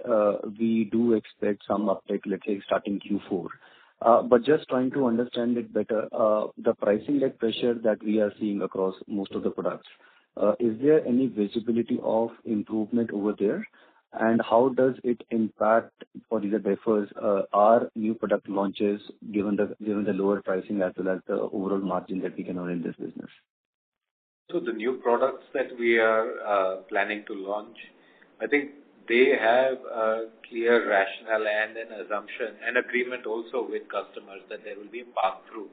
we do expect some uptake, let's say starting Q4. But just trying to understand it better, the pricing-led pressure that we are seeing across most of the products, is there any visibility of improvement over there? And how does it impact or either differs our new product launches given the lower pricing as well as the overall margin that we can earn in this business? So the new products that we are planning to launch, I think they have a clear rationale and an assumption, an agreement also with customers that there will be a pass-through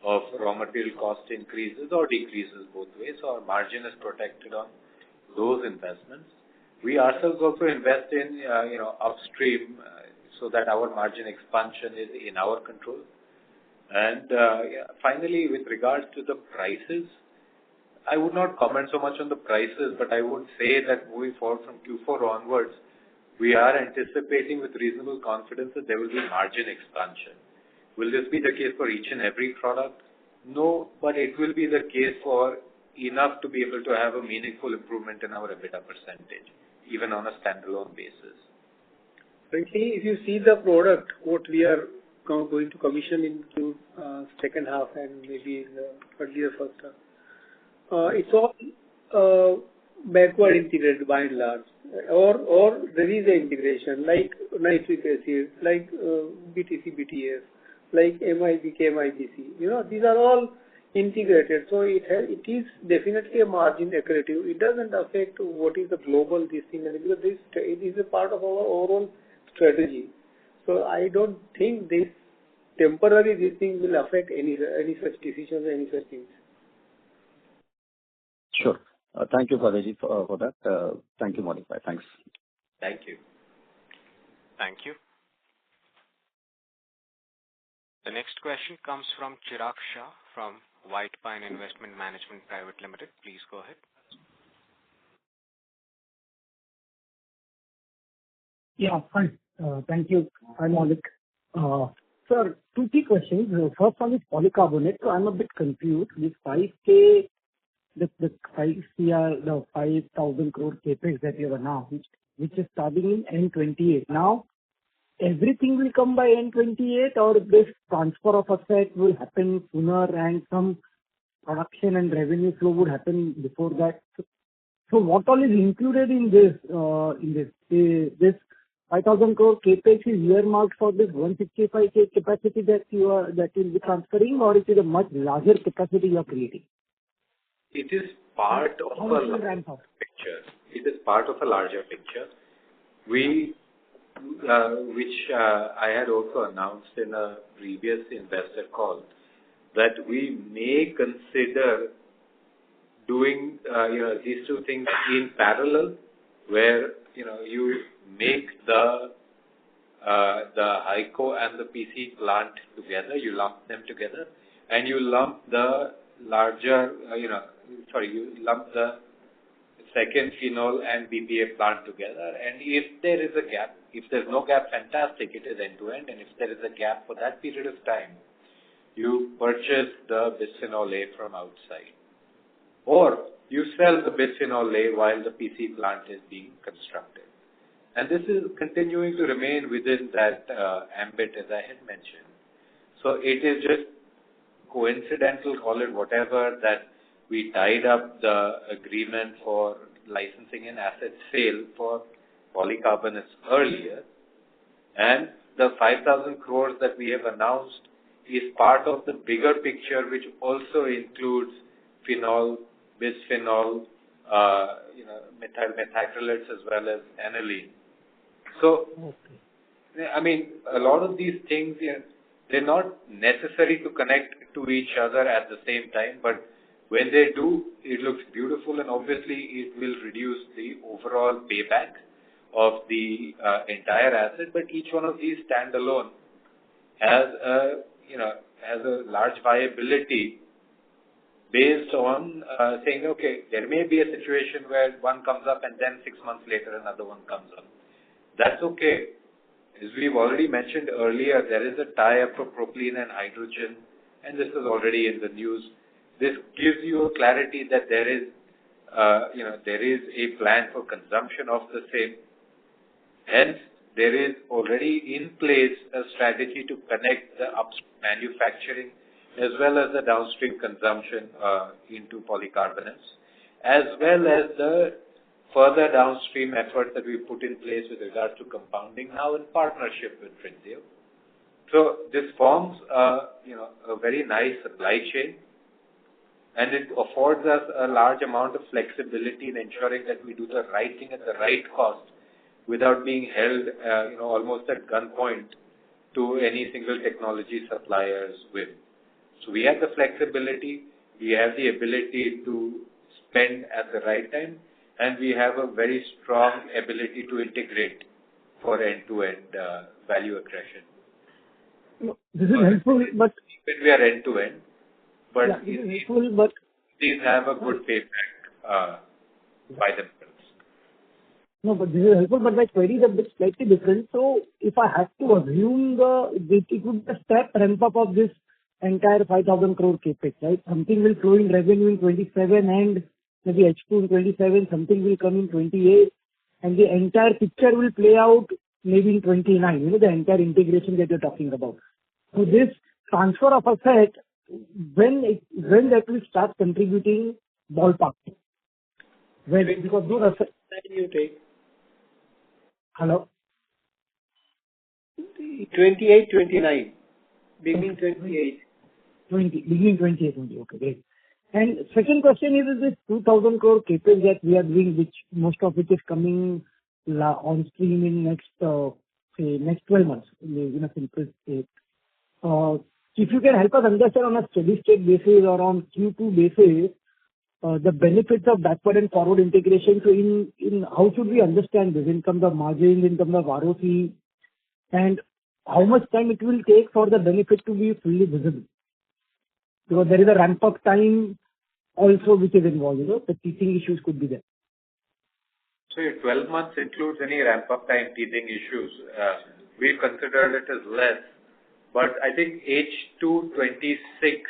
of raw material cost increases or decreases both ways. So our margin is protected on those investments. We ourselves also invest in, upstream so that our margin expansion is in our control. And finally, with regards to the prices, I would not comment so much on the prices, but I would say that moving forward from Q4 onwards, we are anticipating with reasonable confidence that there will be margin expansion. Will this be the case for each and every product? No, but it will be the case for enough to be able to have a meaningful improvement in our EBITDA percentage, even on a standalone basis. Frankly, if you see the product, what we are going to commission into second half and maybe in the earlier first half, it's all backward integrated by and large, or there is an integration like nitric acid, like BTC, BTS, like MIBK, MIBC. These are all integrated, so it is definitely a margin accretive. It doesn't affect what is the global this thing, because it is a part of our overall strategy. So I don't think this thing will affect any such decisions, any such things. Sure. Thank you, Fadeji, for that. Thank you, Maulik. Thanks. Thank you. Thank you. The next question comes from Chirag Shah from White Pine Investment Management Private Limited. Please go ahead. Yeah, fine. Thank you. I'm Maulik. Sir, two key questions. First one is polycarbonate. So I'm a bit confused. This 5K, the 5,000 crore capex that you have announced, which is starting in N28. Now, everything will come by N28, or this transfer of asset will happen sooner and some production and revenue flow would happen before that. So what all is included in this? This 5,000 crore capex is earmarked for this 165K capacity that will be transferring, or it is a much larger capacity you are creating? It is part of a larger picture. It is part of a larger picture. Which I had also announced in a previous investor call, that we may consider doing these two things in parallel, where you make the HYCO and the PC plant together, you lump them together, and you lump the larger, you lump the second phenol and BPA plant together. And if there is a gap, if there's no gap, fantastic, it is end-to-end. And if there is a gap for that period of time, you purchase the bisphenol A from outside, or you sell the bisphenol A while the PC plant is being constructed. And this is continuing to remain within that ambit, as I had mentioned. So it is just coincidental, call it whatever, that we tied up the agreement for licensing and asset sale for polycarbonates earlier, and the 5,000 crores that we have announced is part of the bigger picture, which also includes phenol, bisphenol, methyl methacrylates as well as aniline. So, I mean, a lot of these things, they're not necessary to connect to each other at the same time, but when they do, it looks beautiful, and obviously it will reduce the overall payback of the entire asset. But each one of these standalone has a large viability based on saying, okay, there may be a situation where one comes up and then 6 months later another one comes up. That's okay. As we've already mentioned earlier, there is a tie-up for propylene and hydrogen, and this is already in the news. This gives you a clarity that there is a plan for consumption of the same. Hence, there is already in place a strategy to connect the upstream manufacturing as well as the downstream consumption into polycarbonates, as well as the further downstream efforts that we put in place with regards to compounding now in partnership with Trinseo. So this forms a very nice supply chain, and it affords us a large amount of flexibility in ensuring that we do the right thing at the right cost without being held almost at gunpoint to any single technology supplier's whim. So we have the flexibility, we have the ability to spend at the right time, and we have a very strong ability to integrate for end-to-end value accretion. No, this is helpful, but when we are end-to-end, but yeah, this is helpful, but these have a good payback by themselves. No, but this is helpful, but my query is a bit slightly different. So if I have to assume it would be a step ramp up of this entire 5,000 crore capex, right? Something will flow in revenue in 27 and maybe H2 in 27, something will come in 28, and the entire picture will play out maybe in 29, the entire integration that you're talking about. So this transfer of asset, when that will start contributing ballpark? When, because those assets... You take Hello? 28, 29. Beginning 28. Beginning 28, okay, great. And second question is this 2,000 crore capex that we are doing, which most of it is coming on stream in next 12 months, in a simple state. If you can help us understand on a steady state basis or on Q2 basis, the benefits of backward and forward integration. So in how should we understand this in terms of margins, in terms of ROC, and how much time it will take for the benefit to be fully visible? Because there is a ramp-up time also which is involved, the teething issues could be there. So your 12 months includes any ramp-up time teething issues. We consider it as less, but I think H2 26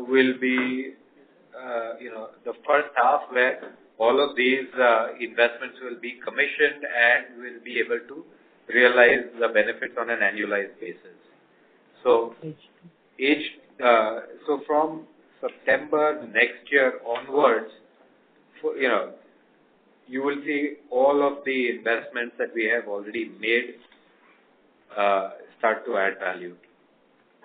will be the first half where all of these investments will be commissioned and will be able to realize the benefits on an annualized basis. So, so from September next year onwards, you will see all of the investments that we have already made start to add value.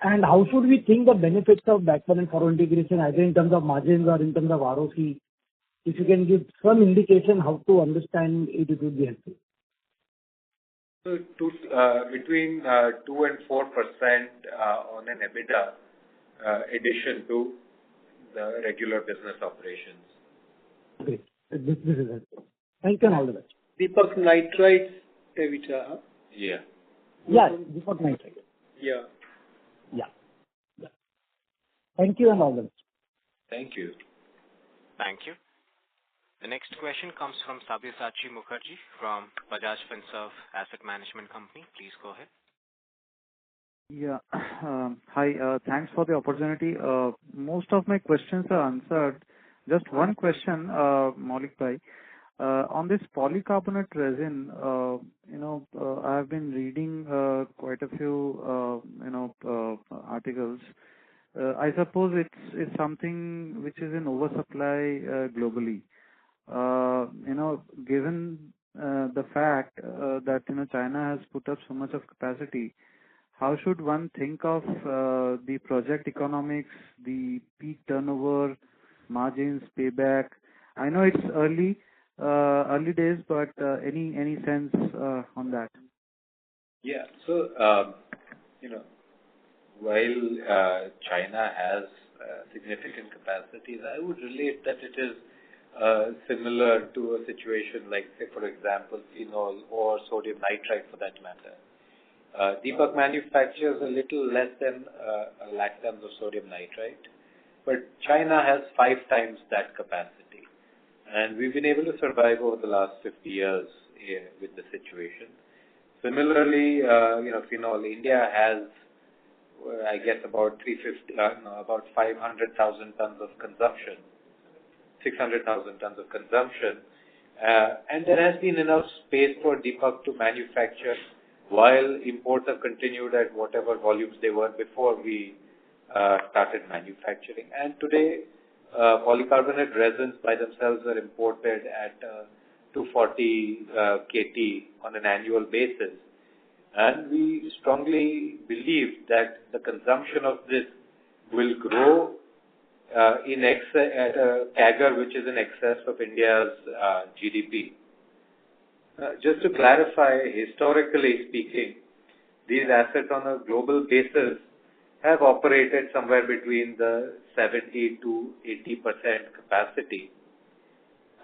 And how should we think the benefits of backward and forward integration, either in terms of margins or in terms of ROC? If you can give some indication how to understand it, it would be helpful. So between 2 and 4% on an EBITDA addition to the regular business operations. Great. This is helpful. Thank you and all the best. Deepak Nitrite EBITDA. Yeah. Yeah, Deepak Nitrite. Yeah. Yeah. Thank you and all the best. Thank you. Thank you. The next question comes from Sabyasachi Mukherjee from Bajaj Finserv Asset Management Company. Please go ahead. Yeah. Hi. Thanks for the opportunity. Most of my questions are answered. Just one question, Maulik bhai. On this polycarbonate resin, I have been reading quite a few, articles. I suppose it's something which is in oversupply globally. Given the fact that China has put up so much of capacity, how should one think of the project economics, the peak turnover, margins, payback? I know it's early days, but any sense on that? Yeah. So, while China has significant capacities, I would relate that it is similar to a situation like, say, for example, phenol or sodium nitrite for that matter. Deepak manufactures a little less than a lakh tons of sodium nitrite, but China has 5 times that capacity. And we've been able to survive over the last 50 years with the situation. Similarly, phenol, India has, I guess, about 500,000 tons of consumption, 600,000 tons of consumption. And there has been enough space for Deepak to manufacture while imports have continued at whatever volumes they were before we started manufacturing. And today, polycarbonate resins by themselves are imported at 240 KT on an annual basis. And we strongly believe that the consumption of this will grow in excess at a CAGR which is in excess of India's GDP. Just to clarify, historically speaking, these assets on a global basis have operated somewhere between the 70 to 80% capacity.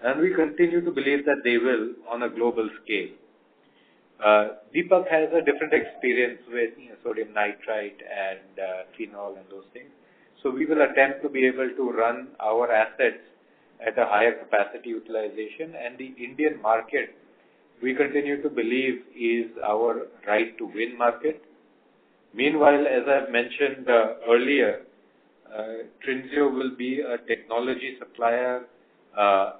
And we continue to believe that they will on a global scale. Deepak has a different experience with sodium nitrite and phenol and those things. So we will attempt to be able to run our assets at a higher capacity utilization, and the Indian market, we continue to believe, is our right to win market. Meanwhile, as I've mentioned earlier, Trinseo will be a technology supplier.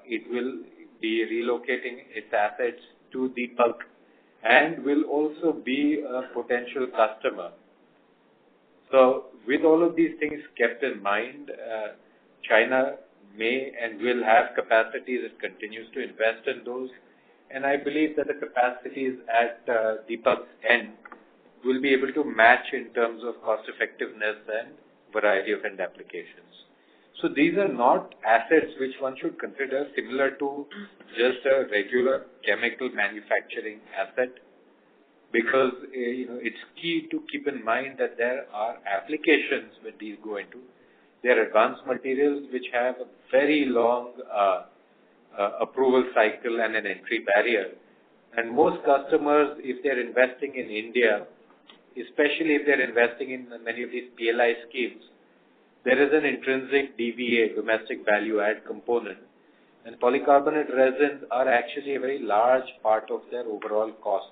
It will be relocating its assets to Deepak and will also be a potential customer. So with all of these things kept in mind, China may and will have capacities. It continues to invest in those. And I believe that the capacities at Deepak's end will be able to match in terms of cost effectiveness and variety of end applications. So these are not assets which one should consider similar to just a regular chemical manufacturing asset, because it's key to keep in mind that there are applications when these go into. There are advanced materials which have a very long approval cycle and an entry barrier. And most customers, if they're investing in India, especially if they're investing in many of these PLI schemes, there is an intrinsic DVA, domestic value add component. And polycarbonate resins are actually a very large part of their overall cost.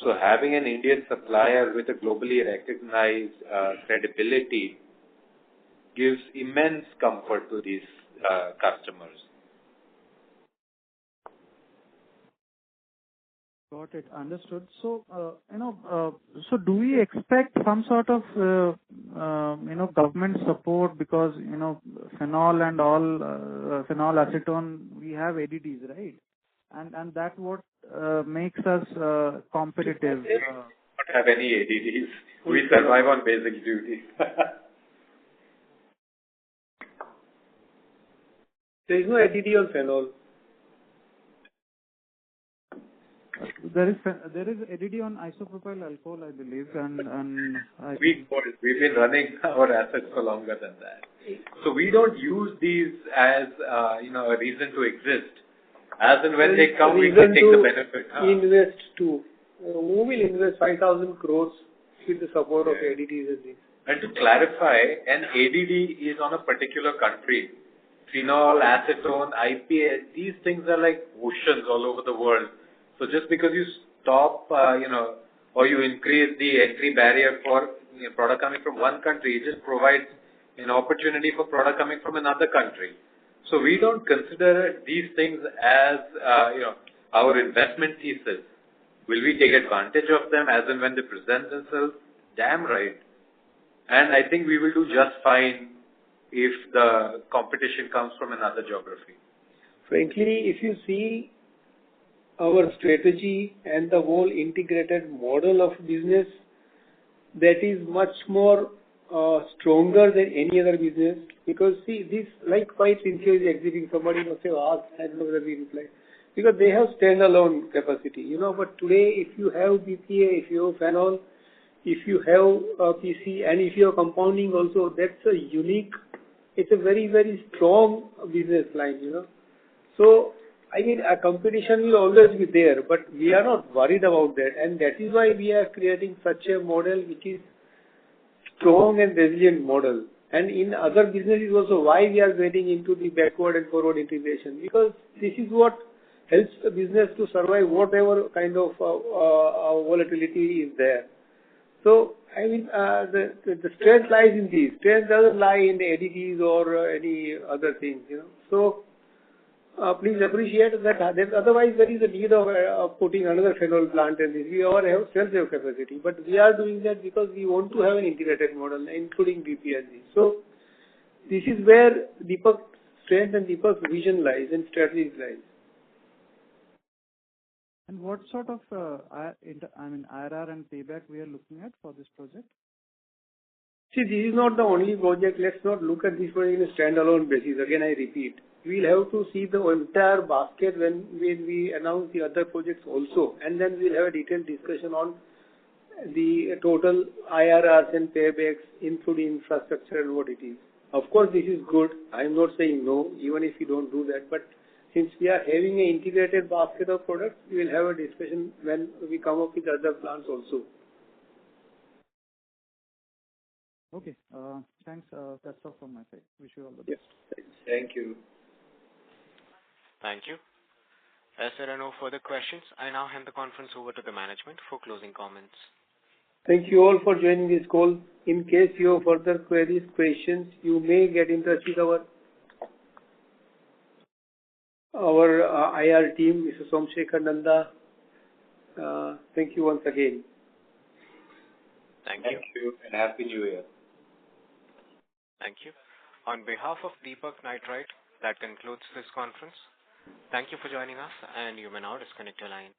So having an Indian supplier with a globally recognized credibility gives immense comfort to these customers. Got it. Understood. So, so do we expect some sort of, government support because, phenol and all, phenol acetone, we have ADDs, right? And that what makes us competitive. We don't have any ADDs. We survive on basic duty. There is no ADD on phenol. There is ADD on isopropyl alcohol, I believe, and we've been running our assets for longer than that. So we don't use these as a reason to exist. As and when they come, we can take the benefit. Invest too. Who will invest 5,000 crores with the support of ADDs and things? And to clarify, an ADD is on a particular country. Phenol, acetone, IPA, these things are like oceans all over the world. So just because you stop, or you increase the entry barrier for, product coming from one country. It just provides an opportunity for product coming from another country. So we don't consider these things as, our investment thesis. Will we take advantage of them as and when they present themselves? Damn right. And I think we will do just fine if the competition comes from another geography. Frankly, if you see our strategy and the whole integrated model of business, that is much more stronger than any other business. Because see, this like why Trinseo is exiting, somebody must have asked, I don't know whether we reply. Because they have standalone capacity, but today if you have BPA, if you have phenol, if you have PC, and if you have compounding also, that's a unique, it's a very, very strong business line, So, I mean, a competition will always be there, but we are not worried about that. And that is why we are creating such a model which is strong and resilient model. And in other businesses also, why we are getting into the backward and forward integration? Because this is what helps the business to survive whatever kind of volatility is there. So, I mean, the strength lies in these. Strength doesn't lie in the additives or any other things, So, please appreciate that. Otherwise, there is a need of putting another phenol plant in this. We all have self-save capacity, but we are doing that because we want to have an integrated model, including BPSG. So, this is where Deepak's strength and Deepak's vision lies and strategies lies. And what sort of IRR and payback we are looking at for this project? See, this is not the only project. Let's not look at this project in a standalone basis. Again, I repeat. We'll have to see the entire basket when we announce the other projects also. And then we'll have a detailed discussion on the total IRRs and paybacks, including infrastructure and what it is. Of course, this is good. I'm not saying no, even if we don't do that. But since we are having an integrated basket of products, we will have a discussion when we come up with other plans also. Okay. Thanks. That's all from my side. Wish you all the best. Yes. Thank you. Thank you. As there are no further questions, I now hand the conference over to the management for closing comments. Thank you all for joining this call. In case you have further queries, questions, you may get in touch with our IR team, Mr. Somsekhar Nanda. Thank you once again. Thank you. Thank you and Happy New Year. Thank you. On behalf of Deepak Nitrite, that concludes this conference. Thank you for joining us, and you may now disconnect your line.